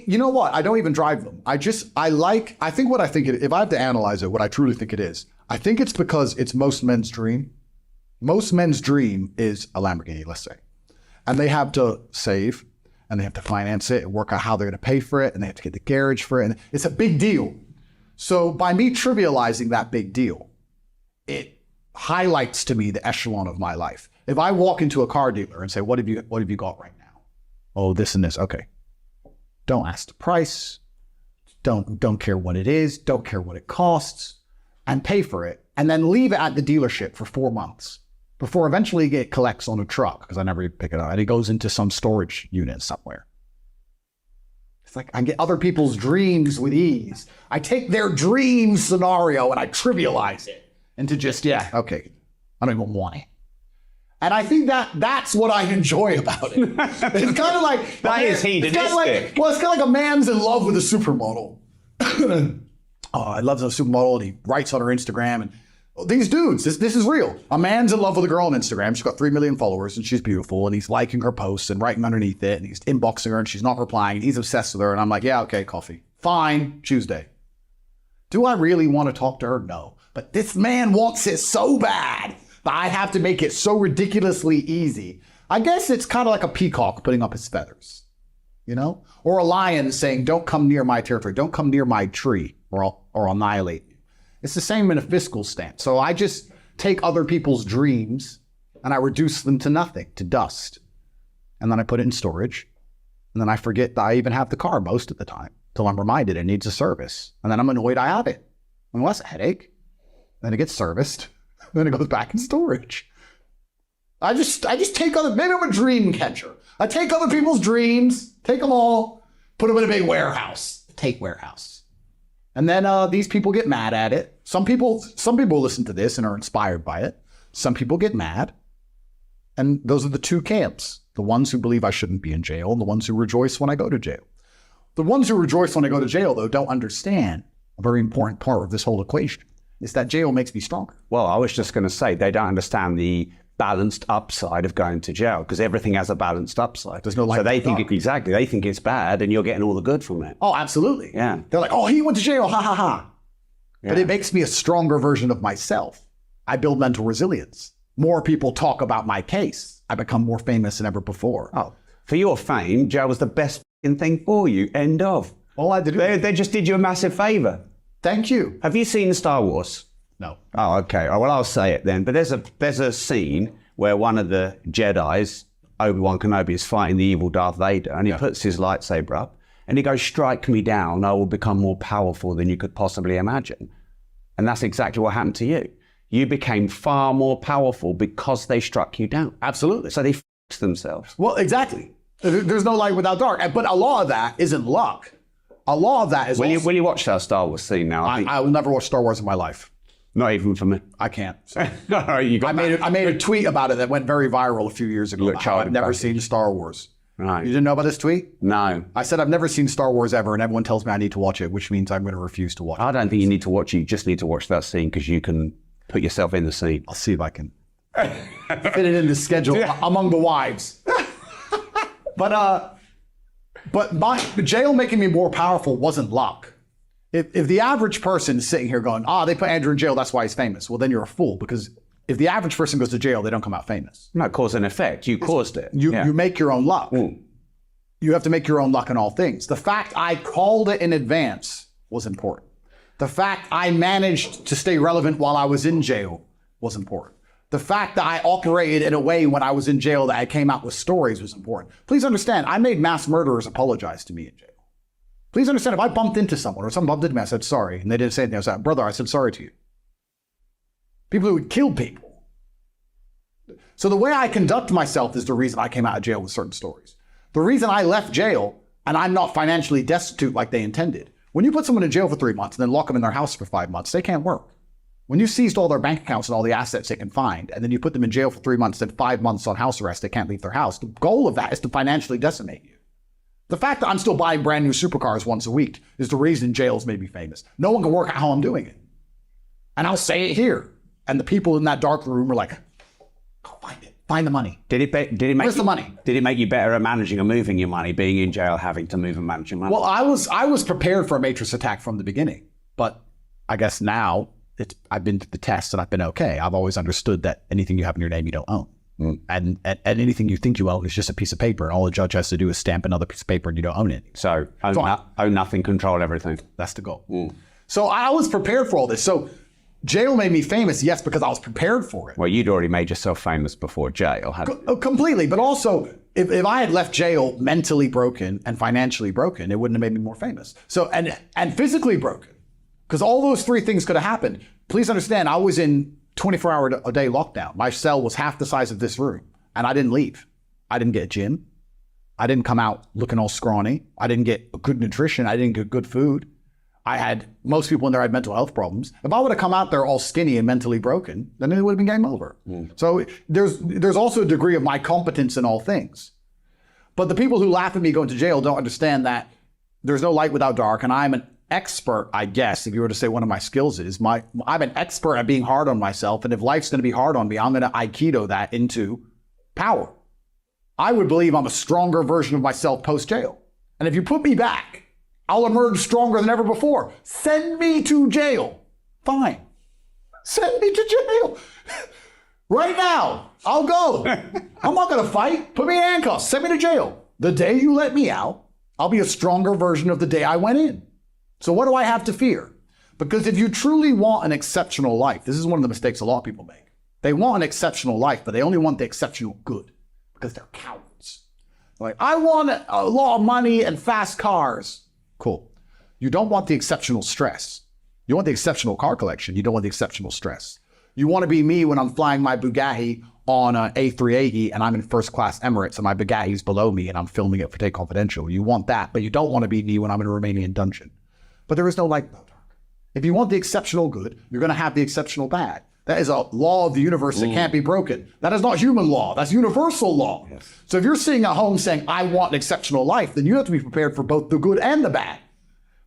you know what? I don't even drive them. I think if I have to analyze it, what I truly think it is, I think it's because it's most men's dream. Most men's dream is a Lamborghini, let's say. And they have to save, and they have to finance it and work out how they're going to pay for it, and they have to get the garage for it. And it's a big deal. So by me trivializing that big deal, it highlights to me the echelon of my life. If I walk into a car dealer and say, what have you got right now? Oh, this and this. Okay. Don't ask the price. Don't care what it is. Don't care what it costs, and pay for it. And then leave it at the dealership for 4 months before eventually it collects on a truck, because I never pick it up, and it goes into some storage unit somewhere. It's like I get other people's dreams with ease. I take their dream scenario and I trivialize it into just, okay, I don't even want it. And I think that's what I enjoy about it. It's kind of like that is hedonistic. It's kind of like a man's in love with a supermodel. I love the supermodel, and he writes on her Instagram, and these dudes, this is real. A man's in love with a girl on Instagram. She's got 3 million followers and she's beautiful, and he's liking her posts and writing underneath it, and he's inboxing her and she's not replying, and he's obsessed with her, and I'm like, yeah, okay, coffee. Fine, Tuesday. Do I really want to talk to her? No. But this man wants it so bad that I have to make it so ridiculously easy. I guess it's kind of like a peacock putting up his feathers, you know? Or a lion saying, don't come near my territory, don't come near my tree, or I'll annihilate you. It's the same in a fiscal stance. So I just take other people's dreams and I reduce them to nothing, to dust. And then I put it in storage. And then I forget that I even have the car most of the time till I'm reminded it needs a service. And then I'm annoyed I have it. Well, that's a headache. Then it gets serviced. Then it goes back in storage. I just take other, maybe I'm a dream catcher. I take other people's dreams, take them all, put them in a big warehouse. Take warehouse. And then these people get mad at it. Some people listen to this and are inspired by it. Some people get mad. And those are the two camps. The ones who believe I shouldn't be in jail and the ones who rejoice when I go to jail. The ones who rejoice when I go to jail, though, don't understand a very important part of this whole equation. Is that jail makes me stronger. Well, I was just going to say, they don't understand the balanced upside of going to jail, because everything has a balanced upside. There's no light. So they think exactly. They think it's bad, and you're getting all the good from it. Oh, absolutely. Yeah. They're like, oh, he went to jail, ha ha ha. Yeah. But it makes me a stronger version of myself. I build mental resilience. More people talk about my case. I become more famous than ever before. Oh, for your fame, jail was the best thing for you. End of. All I had to do. They just did you a massive favor. Thank you. Have you seen Star Wars? No. Oh, okay. Oh, well, I'll say it then. But there's a scene where one of the Jedis, Obi-Wan Kenobi, is fighting the evil Darth Vader, and he puts his lightsaber up, and he goes, strike me down, I will become more powerful than you could possibly imagine. And that's exactly what happened to you. You became far more powerful because they struck you down. Absolutely. So they f***ed themselves. Well, exactly. There's no light without dark. But a lot of that isn't luck. A lot of that is Will you watch that Star Wars scene now? I will never watch Star Wars in my life. Not even for me. I can't. I made a tweet about it that went very viral a few years ago. I've never seen Star Wars. Right. You didn't know about this tweet? No. I said I've never seen Star Wars ever, and everyone tells me I need to watch it, which means I'm going to refuse to watch it. I don't think you need to watch it. You just need to watch that scene because you can put yourself in the scene. I'll see if I can fit it in the schedule among the wives. But the jail making me more powerful wasn't luck. If the average person is sitting here going, they put Andrew in jail, that's why he's famous. Well, then you're a fool, because if the average person goes to jail, they don't come out famous. No, cause and effect. You caused it. You make your own luck. You have to make your own luck in all things. The fact I called it in advance was important. The fact I managed to stay relevant while I was in jail was important. The fact that I operated in a way when I was in jail that I came out with stories was important. Please understand, I made mass murderers apologize to me in jail. Please understand, if I bumped into someone or someone bumped into me, I said sorry, and they didn't say anything. I said, brother, I said sorry to you. People who would kill people. So the way I conduct myself is the reason I came out of jail with certain stories. The reason I left jail, and I'm not financially destitute like they intended. When you put someone in jail for 3 months and then lock them in their house for 5 months, they can't work. When you seized all their bank accounts and all the assets they can find, and then you put them in jail for 3 months and 5 months on house arrest, they can't leave their house. The goal of that is to financially decimate you. The fact that I'm still buying brand new supercars once a week is the reason jails made me famous. No one can work out how I'm doing it. And I'll say it here. And the people in that dark room are like, go find it. Find the money. Where's the money? Did it make you better at managing and moving your money, being in jail, having to move and manage your money? Well, I was prepared for a matrix attack from the beginning. But I guess now I've been to the test and I've been okay. I've always understood that anything you have in your name, you don't own. And anything you think you own is just a piece of paper, and all the judge has to do is stamp another piece of paper and you don't own it. So own nothing, control everything. That's the goal. So I was prepared for all this. So Jail made me famous, yes, because I was prepared for it. Well, you'd already made yourself famous before jail, hadn't you? Completely. But also, if I had left jail mentally broken and financially broken, it wouldn't have made me more famous. So, and physically broken, because all those three things could have happened. Please understand, I was in 24-hour-a-day lockdown. My cell was half the size of this room, and I didn't leave. I didn't get a gym. I didn't come out looking all scrawny. I didn't get good nutrition. I didn't get good food. Most people in there had mental health problems. If I would have come out there all skinny and mentally broken, then it would have been game over. So there's also a degree of my competence in all things. But the people who laugh at me going to jail don't understand that there's no light without dark, and I'm an expert, I guess, if you were to say one of my skills is, I'm an expert at being hard on myself, and if life's going to be hard on me, I'm going to Aikido that into power. I would believe I'm a stronger version of myself post-jail. And if you put me back, I'll emerge stronger than ever before. Send me to jail. Fine. Send me to jail. Right now. I'll go. I'm not going to fight. Put me in handcuffs. Send me to jail. The day you let me out, I'll be a stronger version of the day I went in. So what do I have to fear? Because if you truly want an exceptional life, this is one of the mistakes a lot of people make. They want an exceptional life, but they only want the exceptional good because they're cowards. Like, I want a lot of money and fast cars. Cool. You don't want the exceptional stress. You want the exceptional car collection. You don't want the exceptional stress. You want to be me when I'm flying my Bugatti on an A380 and I'm in first class Emirates and my Bugatti's below me and I'm filming it for Take Confidential. You want that, but you don't want to be me when I'm in a Romanian dungeon. But there is no light without dark. If you want the exceptional good, you're going to have the exceptional bad. That is a law of the universe that can't be broken. That is not human law. That's universal law. Yes. So if you're sitting at home saying, I want an exceptional life, then you have to be prepared for both the good and the bad.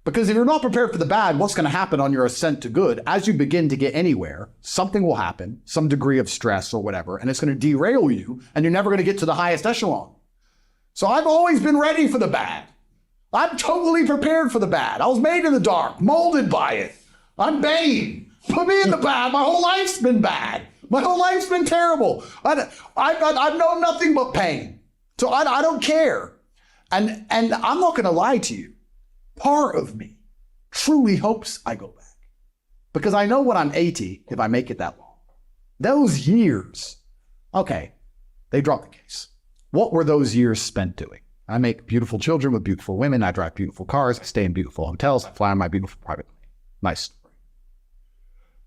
Because if you're not prepared for the bad, what's going to happen on your ascent to good? As you begin to get anywhere, something will happen, some degree of stress or whatever, and it's going to derail you, and you're never going to get to the highest echelon. So I've always been ready for the bad. I'm totally prepared for the bad. I was made in the dark, molded by it. I'm Bane. Put me in the bad. My whole life's been bad. My whole life's been terrible. I've known nothing but pain. So I don't care. And I'm not going to lie to you. Part of me truly hopes I go back. Because I know when I'm 80, if I make it that long, those years, okay, they dropped the case. What were those years spent doing? I make beautiful children with beautiful women. I drive beautiful cars. I stay in beautiful hotels. I fly on my beautiful private plane. Nice story.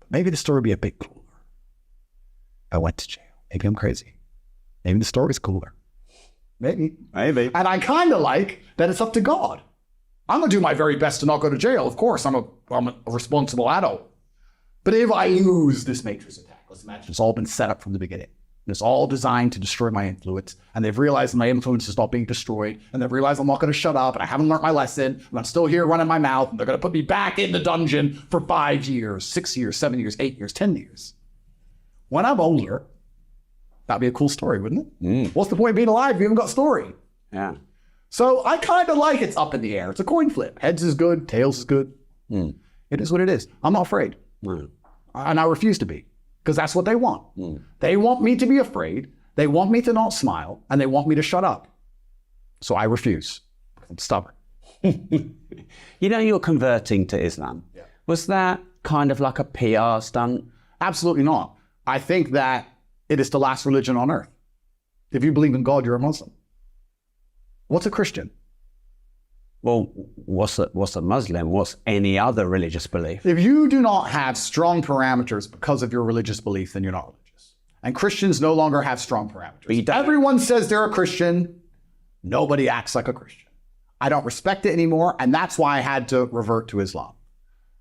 But maybe the story would be a bit cooler. I went to jail. Maybe I'm crazy. Maybe the story's cooler. Maybe. Maybe. And I kind of like that it's up to God. I'm going to do my very best to not go to jail. Of course, I'm a responsible adult. But if I lose this Matrix attack, let's imagine it's all been set up from the beginning. And it's all designed to destroy my influence. And they've realized my influence is not being destroyed. And they've realized I'm not going to shut up. And I haven't learned my lesson. And I'm still here running my mouth. And they're going to put me back in the dungeon for 5 years, 6 years, 7 years, 8 years, 10 years. When I'm older, that'd be a cool story, wouldn't it? What's the point of being alive if you haven't got a story? Yeah. So I kind of like it's up in the air. It's a coin flip. Heads is good. Tails is good. It is what it is. I'm not afraid. And I refuse to be. Because that's what they want. They want me to be afraid. They want me to not smile. And they want me to shut up. So I refuse. I'm stubborn. You know, you're converting to Islam. Yeah. Was that kind of like a PR stunt? Absolutely not. I think that it is the last religion on earth. If you believe in God, you're a Muslim. What's a Christian? Well, what's a Muslim? What's any other religious belief? If you do not have strong parameters because of your religious belief, then you're not religious. And Christians no longer have strong parameters. Everyone says they're a Christian. Nobody acts like a Christian. I don't respect it anymore, and that's why I had to revert to Islam.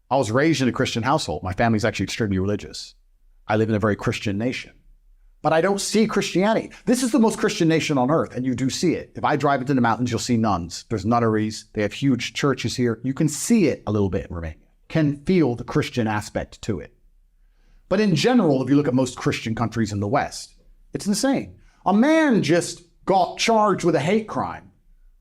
I was raised in a Christian household. My family's actually extremely religious. I live in a very Christian nation. But I don't see Christianity. This is the most Christian nation on earth, and you do see it. If I drive into the mountains, you'll see nuns. There's nunneries. They have huge churches here. You can see it a little bit in Romania. Can feel the Christian aspect to it. But in general, if you look at most Christian countries in the West, it's insane. A man just got charged with a hate crime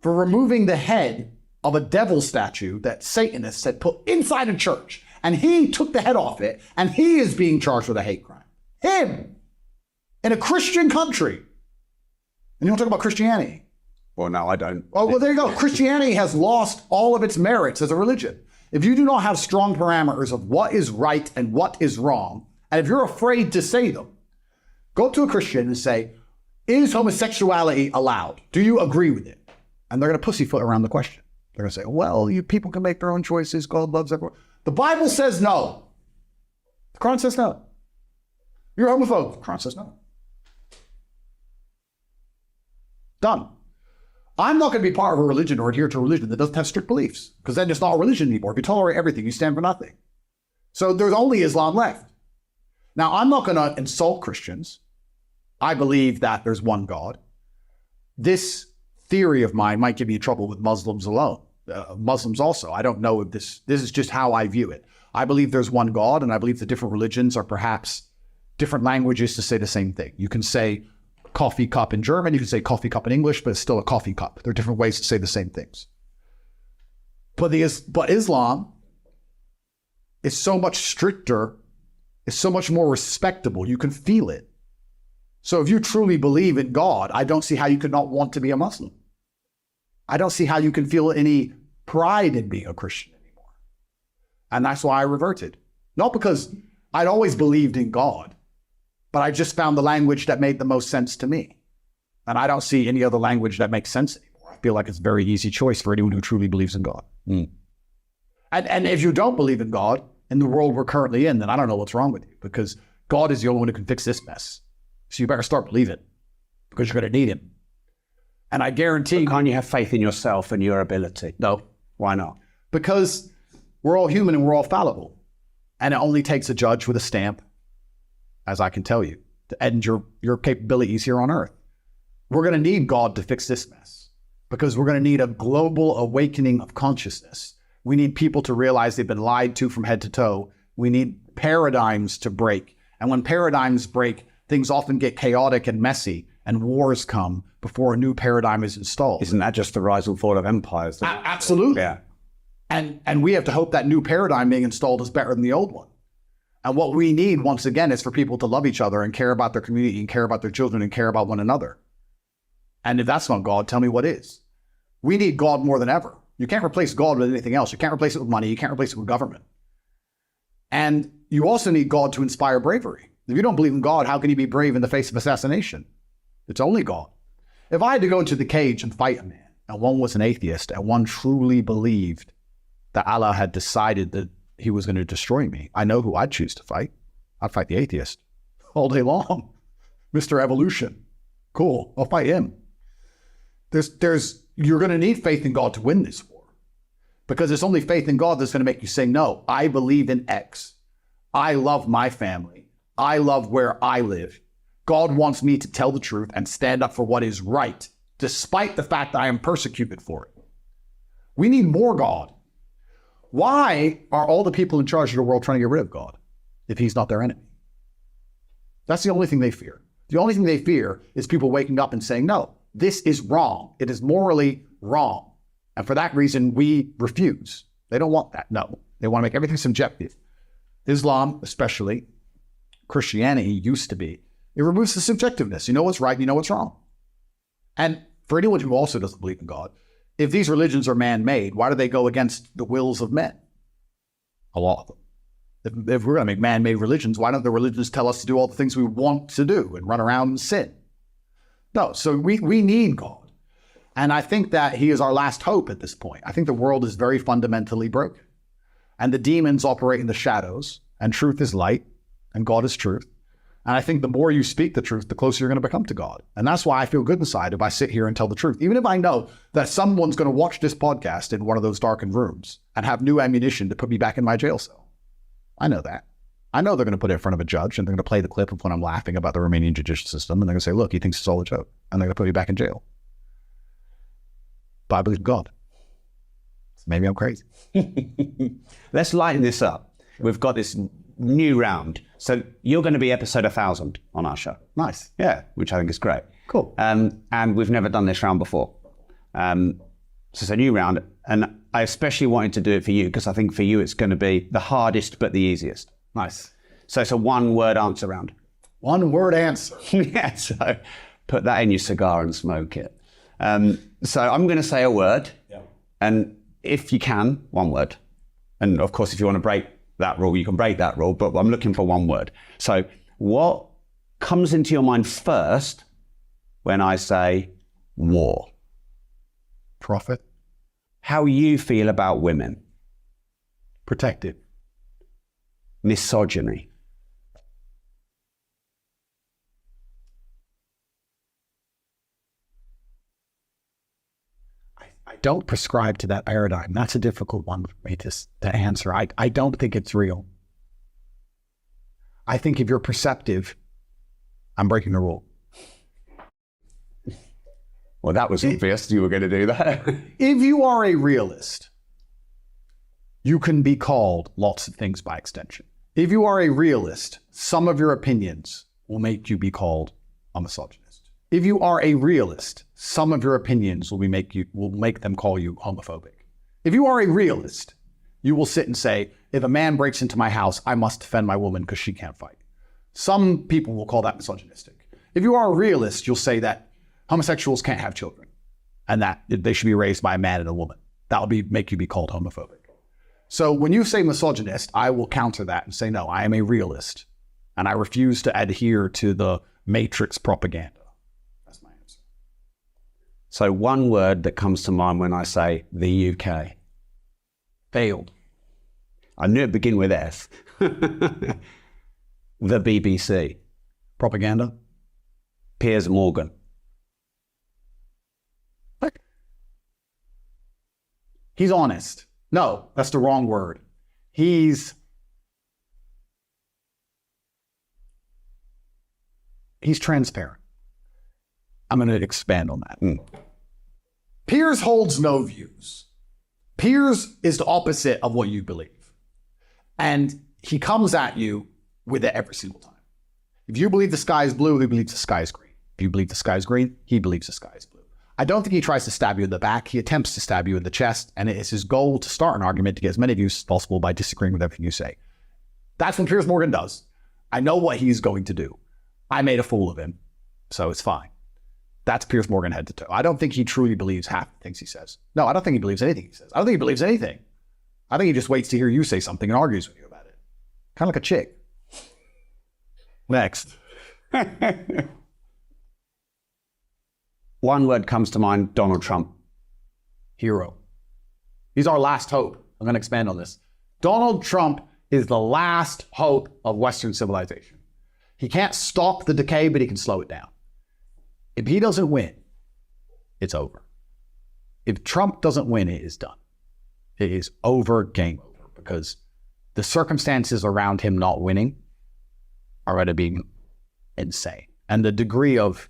for removing the head of a devil statue that Satanists had put inside a church. And he took the head off it, and he is being charged with a hate crime. Him! In a Christian country. And you don't talk about Christianity. Well, no, I don't. Oh, well, there you go. Christianity has lost all of its merits as a religion. If you do not have strong parameters of what is right and what is wrong, and if you're afraid to say them, go to a Christian and say, is homosexuality allowed? Do you agree with it? And they're going to pussyfoot around the question. They're going to say, well, you people can make their own choices. God loves everyone. The Bible says no. The Quran says no. You're a homophobe. The Quran says no. Done. I'm not going to be part of a religion or adhere to a religion that doesn't have strict beliefs, because then it's not a religion anymore. If you tolerate everything, you stand for nothing. So there's only Islam left. Now, I'm not going to insult Christians. I believe that there's one God. This theory of mine might get me in trouble with Muslims alone. Muslims also. I don't know if this is just how I view it. I believe there's one God, and I believe the different religions are perhaps different languages to say the same thing. You can say coffee cup in German, you can say coffee cup in English, but it's still a coffee cup. There are different ways to say the same things. But Islam is so much stricter, it's so much more respectable. You can feel it. So if you truly believe in God, I don't see how you could not want to be a Muslim. I don't see how you can feel any pride in being a Christian anymore. And that's why I reverted. Not because I'd always believed in God, but I just found the language that made the most sense to me. And I don't see any other language that makes sense anymore. I feel like it's a very easy choice for anyone who truly believes in God. Mm. And if you don't believe in God, in the world we're currently in, then I don't know what's wrong with you, because God is the only one who can fix this mess. So you better start believing, because you're going to need him. And I guarantee... But can't you have faith in yourself and your ability? No. Why not? Because we're all human and we're all fallible. And it only takes a judge with a stamp, as I can tell you, to end your capabilities here on earth. We're going to need God to fix this mess, because we're going to need a global awakening of consciousness. We need people to realize they've been lied to from head to toe. We need paradigms to break. And when paradigms break, things often get chaotic and messy, and wars come before a new paradigm is installed. Isn't that just the rise and fall of empires? Absolutely. Yeah. And we have to hope that new paradigm being installed is better than the old one. And what we need, once again, is for people to love each other and care about their community and care about their children and care about one another. And if that's not God, tell me what is. We need God more than ever. You can't replace God with anything else. You can't replace it with money. You can't replace it with government. And you also need God to inspire bravery. If you don't believe in God, how can you be brave in the face of assassination? It's only God. If I had to go into the cage and fight a man, and one was an atheist, and one truly believed that Allah had decided that he was going to destroy me, I know who I'd choose to fight. I'd fight the atheist all day long. Mr. Evolution. Cool. I'll fight him. You're going to need faith in God to win this war, because it's only faith in God that's going to make you say, no, I believe in X. I love my family. I love where I live. God wants me to tell the truth and stand up for what is right, despite the fact that I am persecuted for it. We need more God. Why are all the people in charge of the world trying to get rid of God if he's not their enemy? That's the only thing they fear. The only thing they fear is people waking up and saying, no, this is wrong. It is morally wrong. And for that reason, we refuse. They don't want that. No, they want to make everything subjective. Islam, especially, Christianity used to be. It removes the subjectiveness. You know what's right, you know what's wrong. And for anyone who also doesn't believe in God, if these religions are man-made, why do they go against the wills of men? A lot of them. If we're going to make man-made religions, why don't the religions tell us to do all the things we want to do and run around and sin? No, so we need God. And I think that he is our last hope at this point. I think the world is very fundamentally broken. And the demons operate in the shadows, and truth is light, and God is truth. And I think the more you speak the truth, the closer you're going to become to God. And that's why I feel good inside if I sit here and tell the truth. Even if I know that someone's going to watch this podcast in one of those darkened rooms and have new ammunition to put me back in my jail cell. I know that. I know they're going to put it in front of a judge, and they're going to play the clip of when I'm laughing about the Romanian judicial system, and they're going to say, look, he thinks it's all a joke. And they're going to put me back in jail. But I believe in God. So maybe I'm crazy. Let's lighten this up. We've got this new round. So you're going to be episode 1000 on our show. Nice. Yeah, which I think is great. Cool. And we've never done this round before. So it's a new round. And I especially wanted to do it for you because I think for you it's going to be the hardest but the easiest. Nice. So it's a one-word answer round. One-word answer. Yeah, so put that in your cigar and smoke it. So I'm going to say a word. Yeah. And if you can, one word. And of course, if you want to break that rule, you can break that rule, but I'm looking for one word. So what comes into your mind first when I say war? Profit. How you feel about women? Protective. Misogyny. I don't prescribe to that paradigm. That's a difficult one for me to answer. I don't think it's real. I think if you're perceptive, I'm breaking the rule. Well, that was obvious you were going to do that. If you are a realist, you can be called lots of things by extension. If you are a realist, some of your opinions will make you be called a misogynist. If you are a realist, some of your opinions will make them call you homophobic. If you are a realist, you will sit and say, if a man breaks into my house, I must defend my woman because she can't fight. Some people will call that misogynistic. If you are a realist, you'll say that homosexuals can't have children and that they should be raised by a man and a woman. That will make you be called homophobic. So when you say misogynist, I will counter that and say, no, I am a realist and I refuse to adhere to the matrix propaganda. That's my answer. So one word that comes to mind when I say the UK. Failed. I knew it began with S. The BBC. Propaganda. Piers Morgan. He's honest. No, that's the wrong word. He's transparent. I'm going to expand on that. Piers holds no views. Piers is the opposite of what you believe. And he comes at you with it every single time. If you believe the sky is blue, he believes the sky is green. If you believe the sky is green, he believes the sky is blue. I don't think he tries to stab you in the back. He attempts to stab you in the chest, and it is his goal to start an argument to get as many views as possible by disagreeing with everything you say. That's what Piers Morgan does. I know what he's going to do. I made a fool of him, so it's fine. That's Piers Morgan head to toe. I don't think he truly believes half the things he says. No, I don't think he believes anything he says. I don't think he believes anything. I think he just waits to hear you say something and argues with you about it. Kind of like a chick. Next. One word comes to mind, Donald Trump. Hero. He's our last hope. I'm going to expand on this. Donald Trump is the last hope of Western civilization. He can't stop the decay, but he can slow it down. If he doesn't win, it's over. If Trump doesn't win, it is done. It is over, game over, because the circumstances around him not winning are going to be insane. And the degree of,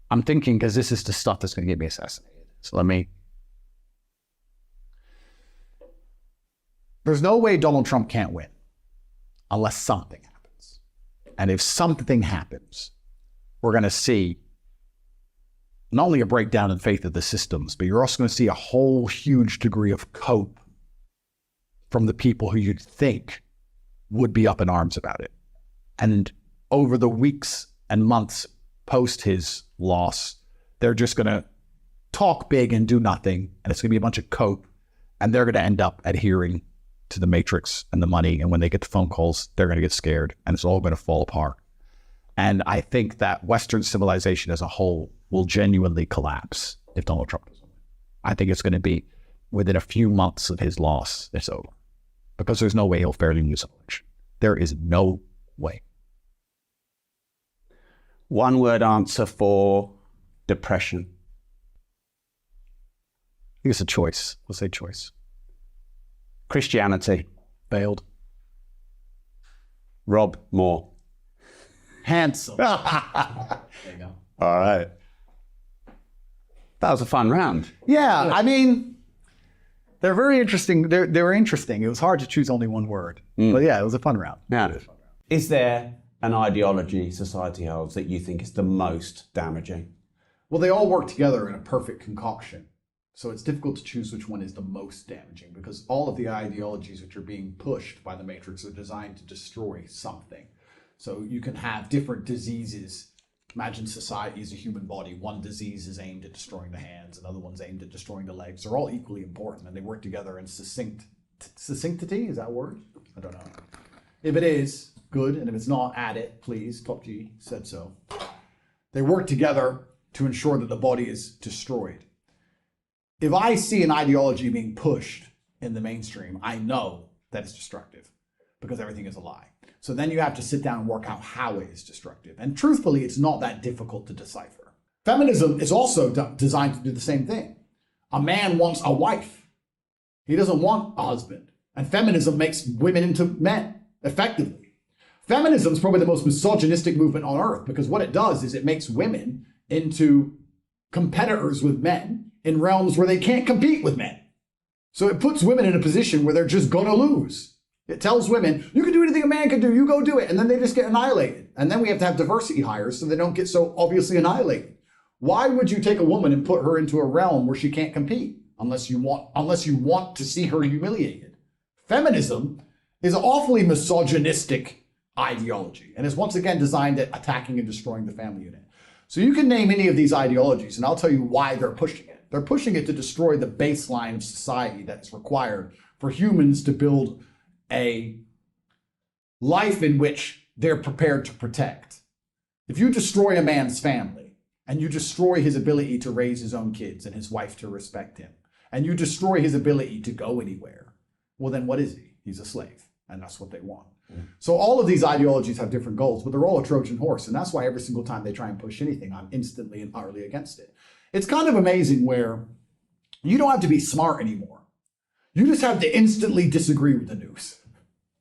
I'm thinking, because this is the stuff that's going to get me assassinated. So there's no way Donald Trump can't win unless something happens. And if something happens, we're going to see not only a breakdown in faith of the systems, but you're also going to see a whole huge degree of cope from the people who you'd think would be up in arms about it. And over the weeks and months post his loss, they're just going to talk big and do nothing. And it's going to be a bunch of cope. And they're going to end up adhering to the matrix and the money. And when they get the phone calls, they're going to get scared and it's all going to fall apart. And I think that Western civilization as a whole will genuinely collapse if Donald Trump doesn't win. I think it's going to be within a few months of his loss, it's over. Because there's no way he'll fairly lose an election. There is no way. One word answer for depression. I think it's a choice. We'll say choice. Christianity. Failed. Rob Moore. Handsome. There you go. All right. That was a fun round. Yeah, I mean, they're very interesting. They're interesting. It was hard to choose only one word. But yeah, it was a fun round. Yeah. Is there an ideology society holds that you think is the most damaging? Well, they all work together in a perfect concoction. So it's difficult to choose which one is the most damaging because all of the ideologies which are being pushed by the Matrix are designed to destroy something. So you can have different diseases Imagine society is a human body. One disease is aimed at destroying the hands, another one's aimed at destroying the legs. They're all equally important, and they work together in succinctity. Is that a word? I don't know. If it is, good, and if it's not, add it, please. Top G said so. They work together to ensure that the body is destroyed. If I see an ideology being pushed in the mainstream, I know that it's destructive because everything is a lie. So then you have to sit down and work out how it is destructive. And truthfully, it's not that difficult to decipher. Feminism is also designed to do the same thing. A man wants a wife. He doesn't want a husband. And feminism makes women into men, effectively. Feminism is probably the most misogynistic movement on earth because what it does is it makes women into competitors with men in realms where they can't compete with men. So it puts women in a position where they're just gonna lose. It tells women, you can do anything a man can do, you go do it. And then they just get annihilated. And then we have to have diversity hires so they don't get so obviously annihilated. Why would you take a woman and put her into a realm where she can't compete unless you want to see her humiliated? Feminism is an awfully misogynistic ideology and is once again designed at attacking and destroying the family unit. So you can name any of these ideologies and I'll tell you why they're pushing it. They're pushing it to destroy the baseline of society that's required for humans to build a life in which they're prepared to protect. If you destroy a man's family and you destroy his ability to raise his own kids and his wife to respect him, and you destroy his ability to go anywhere, well then what is he? He's a slave, and that's what they want. So all of these ideologies have different goals, but they're all a Trojan horse, and that's why every single time they try and push anything, I'm instantly and utterly against it. It's kind of amazing where you don't have to be smart anymore. You just have to instantly disagree with the news.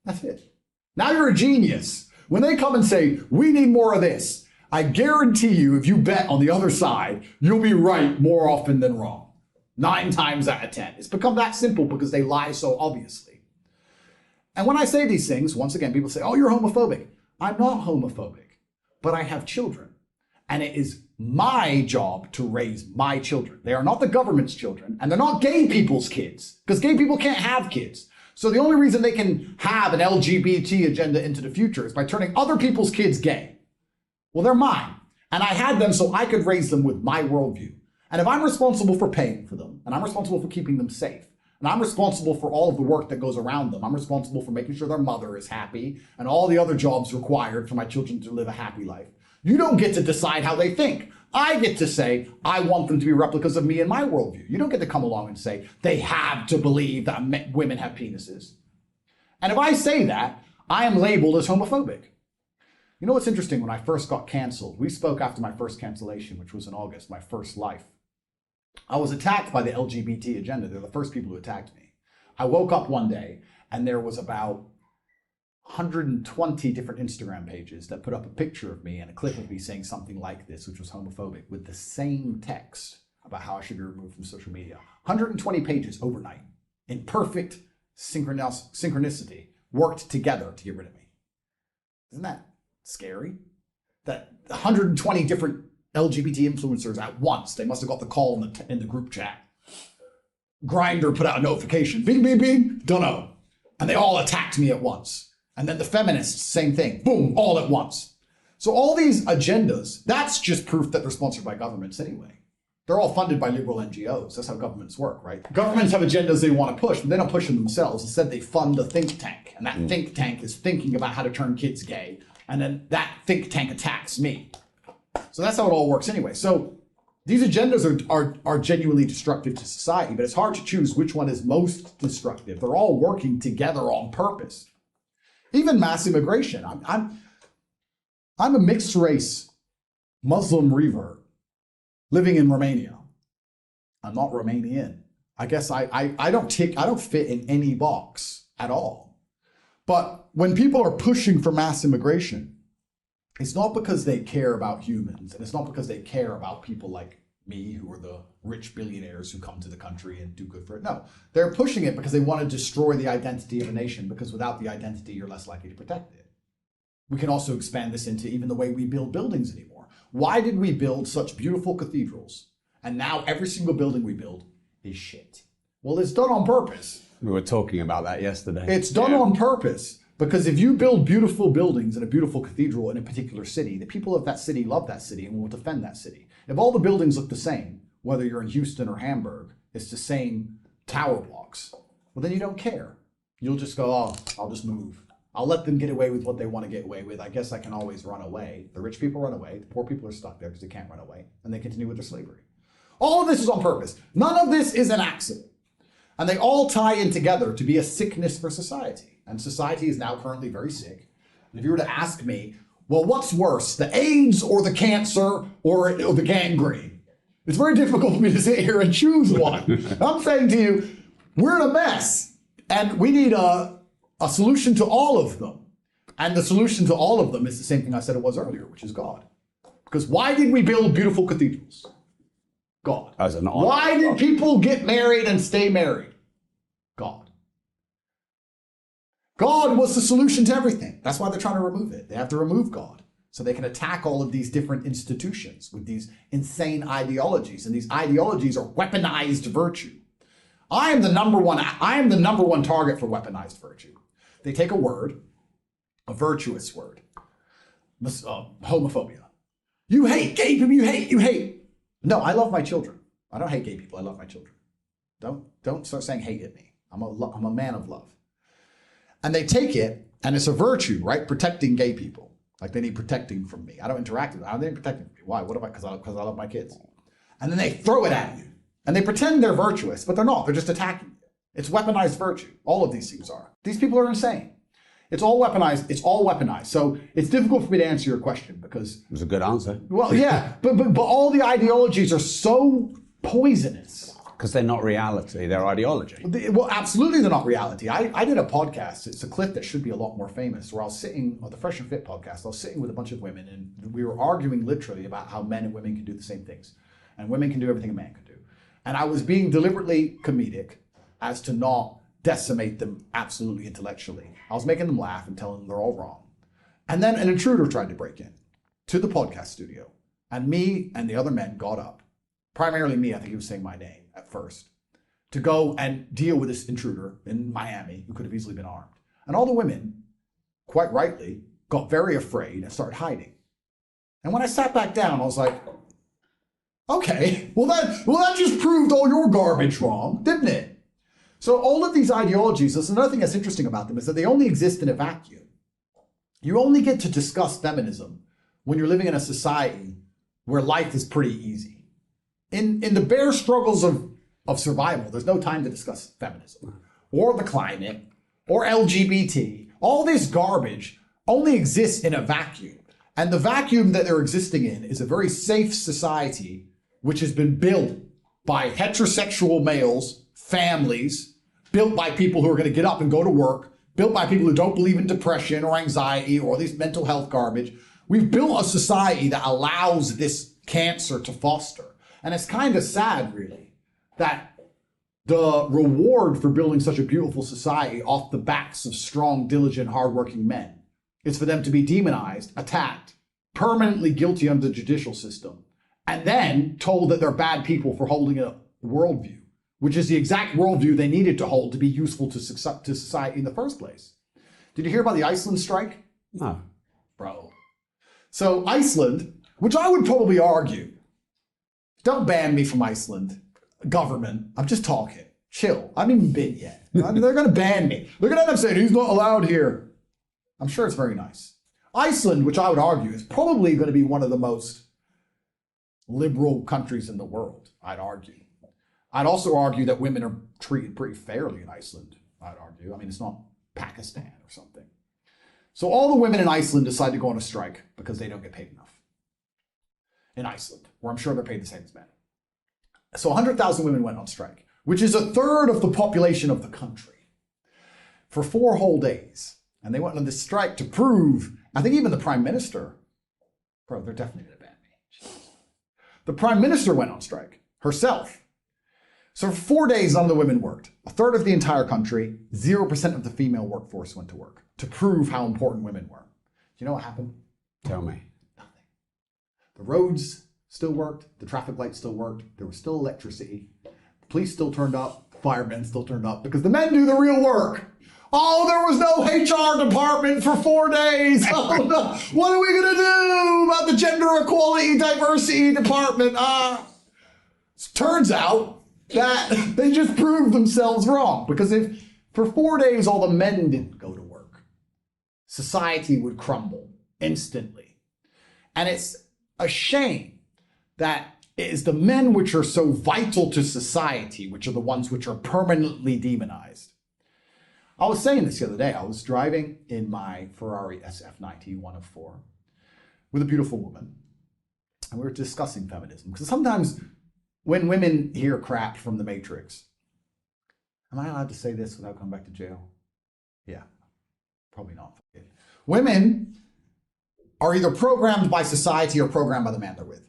That's it. Now you're a genius. When they come and say, we need more of this, I guarantee you, if you bet on the other side, you'll be right more often than wrong. 9 times out of 10. It's become that simple because they lie so obviously. And when I say these things, once again, people say, oh, you're homophobic. I'm not homophobic, but I have children. And it is my job to raise my children. They are not the government's children, and they're not gay people's kids, because gay people can't have kids. So the only reason they can have an LGBT agenda into the future is by turning other people's kids gay. Well, they're mine, and I had them so I could raise them with my worldview. And if I'm responsible for paying for them, and I'm responsible for keeping them safe, and I'm responsible for all of the work that goes around them, I'm responsible for making sure their mother is happy, and all the other jobs required for my children to live a happy life. You don't get to decide how they think. I get to say, I want them to be replicas of me and my worldview. You don't get to come along and say, they have to believe that women have penises. And if I say that, I am labeled as homophobic. You know what's interesting? When I first got canceled, we spoke after my first cancellation, which was in August, my first life. I was attacked by the LGBT agenda. They're the first people who attacked me. I woke up one day and there was about 120 different Instagram pages that put up a picture of me and a clip of me saying something like this, which was homophobic, with the same text about how I should be removed from social media. 120 pages overnight, in perfect synchronicity, worked together to get rid of me. Isn't that scary? That 120 different LGBT influencers at once, they must have got the call in the group chat. Grindr put out a notification, bing, bing, bing, don't know. And they all attacked me at once. And then the feminists, same thing, boom, all at once. So all these agendas, that's just proof that they're sponsored by governments anyway. They're all funded by liberal NGOs. That's how governments work, right? Governments have agendas they want to push, but they don't push them themselves. Instead, they fund a think tank. And that think tank is thinking about how to turn kids gay. And then that think tank attacks me. So that's how it all works anyway. So these agendas are genuinely destructive to society, but it's hard to choose which one is most destructive. They're all working together on purpose. Even mass immigration. I'm a mixed race Muslim revert living in Romania. I'm not Romanian. I guess I don't fit in any box at all. But when people are pushing for mass immigration, it's not because they care about humans, and it's not because they care about people like me, who are the rich billionaires who come to the country and do good for it. No, they're pushing it because they want to destroy the identity of a nation, because without the identity, you're less likely to protect it. We can also expand this into even the way we build buildings anymore. Why did we build such beautiful cathedrals? And now every single building we build is shit. Well, it's done on purpose. We were talking about that yesterday. It's done on purpose Because if you build beautiful buildings and a beautiful cathedral in a particular city, the people of that city love that city and will defend that city. If all the buildings look the same, whether you're in Houston or Hamburg, it's the same tower blocks, well, then you don't care. You'll just go, oh, I'll just move. I'll let them get away with what they want to get away with. I guess I can always run away. The rich people run away. The poor people are stuck there because they can't run away. And they continue with their slavery. All of this is on purpose. None of this is an accident. And they all tie in together to be a sickness for society. And society is now currently very sick. And if you were to ask me, well, what's worse, the AIDS or the cancer or the gangrene? It's very difficult for me to sit here and choose one. I'm saying to you, we're in a mess. And we need a solution to all of them. And the solution to all of them is the same thing I said it was earlier, which is God. Because why did we build beautiful cathedrals? God. As an honor. Why did people get married and stay married? God. God was the solution to everything. That's why they're trying to remove it. They have to remove God so they can attack all of these different institutions with these insane ideologies. And these ideologies are weaponized virtue. I am the number one target for weaponized virtue. They take a word, a virtuous word, homophobia. You hate gay people, you hate. No, I love my children. I don't hate gay people, I love my children. Don't start saying hate at me. I'm a man of love. And they take it, and it's a virtue, right? Protecting gay people. Like they need protecting from me. I don't interact with them. How are they protecting from me? Why? What am I? Because I love my kids. And then they throw it at you. And they pretend they're virtuous, but they're not. They're just attacking you. It's weaponized virtue. All of these things are. These people are insane. It's all weaponized. It's all weaponized. So it's difficult for me to answer your question because... It was a good answer. Well, yeah, but all the ideologies are so poisonous. Because they're not reality, they're ideology. Well, absolutely they're not reality. I did a podcast, it's a clip that should be a lot more famous, where I was sitting, on the Fresh and Fit podcast, I was sitting with a bunch of women and we were arguing literally about how men and women can do the same things. And women can do everything a man can do. And I was being deliberately comedic as to not decimate them absolutely intellectually. I was making them laugh and telling them they're all wrong. And then an intruder tried to break in to the podcast studio. And me and the other men got up. Primarily me, I think he was saying my name at first, to go and deal with this intruder in Miami who could have easily been armed. And all the women, quite rightly, got very afraid and started hiding. And when I sat back down, I was like, okay, well that just proved all your garbage wrong, didn't it? So all of these ideologies, there's another thing that's interesting about them, is that they only exist in a vacuum. You only get to discuss feminism when you're living in a society where life is pretty easy. In the bare struggles of survival, there's no time to discuss feminism or the climate or LGBT. All this garbage only exists in a vacuum. And the vacuum that they're existing in is a very safe society which has been built by heterosexual males, families, built by people who are going to get up and go to work, built by people who don't believe in depression or anxiety or all these mental health garbage. We've built a society that allows this cancer to foster. And it's kind of sad, really, that the reward for building such a beautiful society off the backs of strong, diligent, hardworking men is for them to be demonized, attacked, permanently guilty under the judicial system, and then told that they're bad people for holding a worldview, which is the exact worldview they needed to hold to be useful to society in the first place. Did you hear about the Iceland strike? No. Bro. So Iceland, which I would probably argue, don't ban me from Iceland, government. I'm just talking. Chill. I haven't even been yet. They're going to ban me. They're going to end up saying, he's not allowed here. I'm sure it's very nice. Iceland, which I would argue, is probably going to be one of the most liberal countries in the world, I'd argue. I'd also argue that women are treated pretty fairly in Iceland, I'd argue. I mean, it's not Pakistan or something. So all the women in Iceland decide to go on a strike because they don't get paid enough. In Iceland, where I'm sure they're paid the same as men. So 100,000 women went on strike, which is a third of the population of the country, for 4 whole days. And they went on this strike to prove, I think even the prime minister, bro, they're definitely going to ban me. The prime minister went on strike herself. So for 4 days, none of the women worked. A third of the entire country, 0% of the female workforce went to work to prove how important women were. Do you know what happened? Tell me. The roads still worked, the traffic lights still worked, there was still electricity, the police still turned up, the firemen still turned up, because the men do the real work. Oh, there was no HR department for 4 days. Oh, no. What are we going to do about the gender equality diversity department? Turns out that they just proved themselves wrong, because if for 4 days all the men didn't go to work, society would crumble instantly. And it's a shame that it is the men which are so vital to society, which are the ones which are permanently demonized. I was saying this the other day. I was driving in my Ferrari SF90 104 with a beautiful woman, and we were discussing feminism. Because sometimes when women hear crap from the Matrix, am I allowed to say this without coming back to jail? Yeah, probably not. Women are either programmed by society or programmed by the man they're with.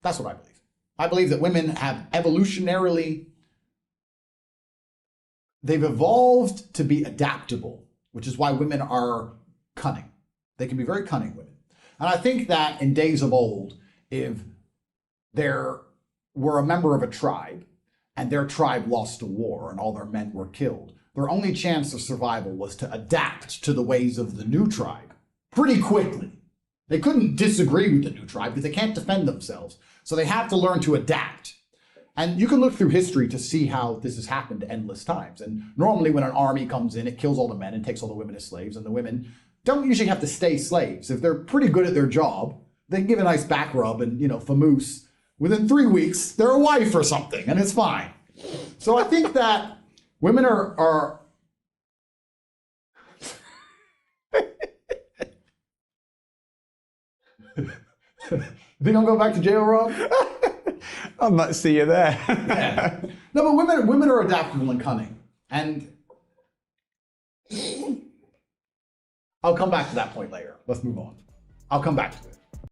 That's what I believe. I believe that women have evolutionarily, they've evolved to be adaptable, which is why women are cunning. They can be very cunning women. And I think that in days of old, if there were a member of a tribe and their tribe lost a war and all their men were killed, their only chance of survival was to adapt to the ways of the new tribe pretty quickly. They couldn't disagree with the new tribe because they can't defend themselves. So they have to learn to adapt. And you can look through history to see how this has happened endless times. And normally when an army comes in, it kills all the men and takes all the women as slaves. And the women don't usually have to stay slaves. If they're pretty good at their job, they can give a nice back rub and, famoose. Within 3 weeks, they're a wife or something, and it's fine. So I think that women are You think I'm going back to jail, Rob? I might see you there. Yeah. No, but women are adaptable and cunning. And I'll come back to that point later. Let's move on. I'll come back to it.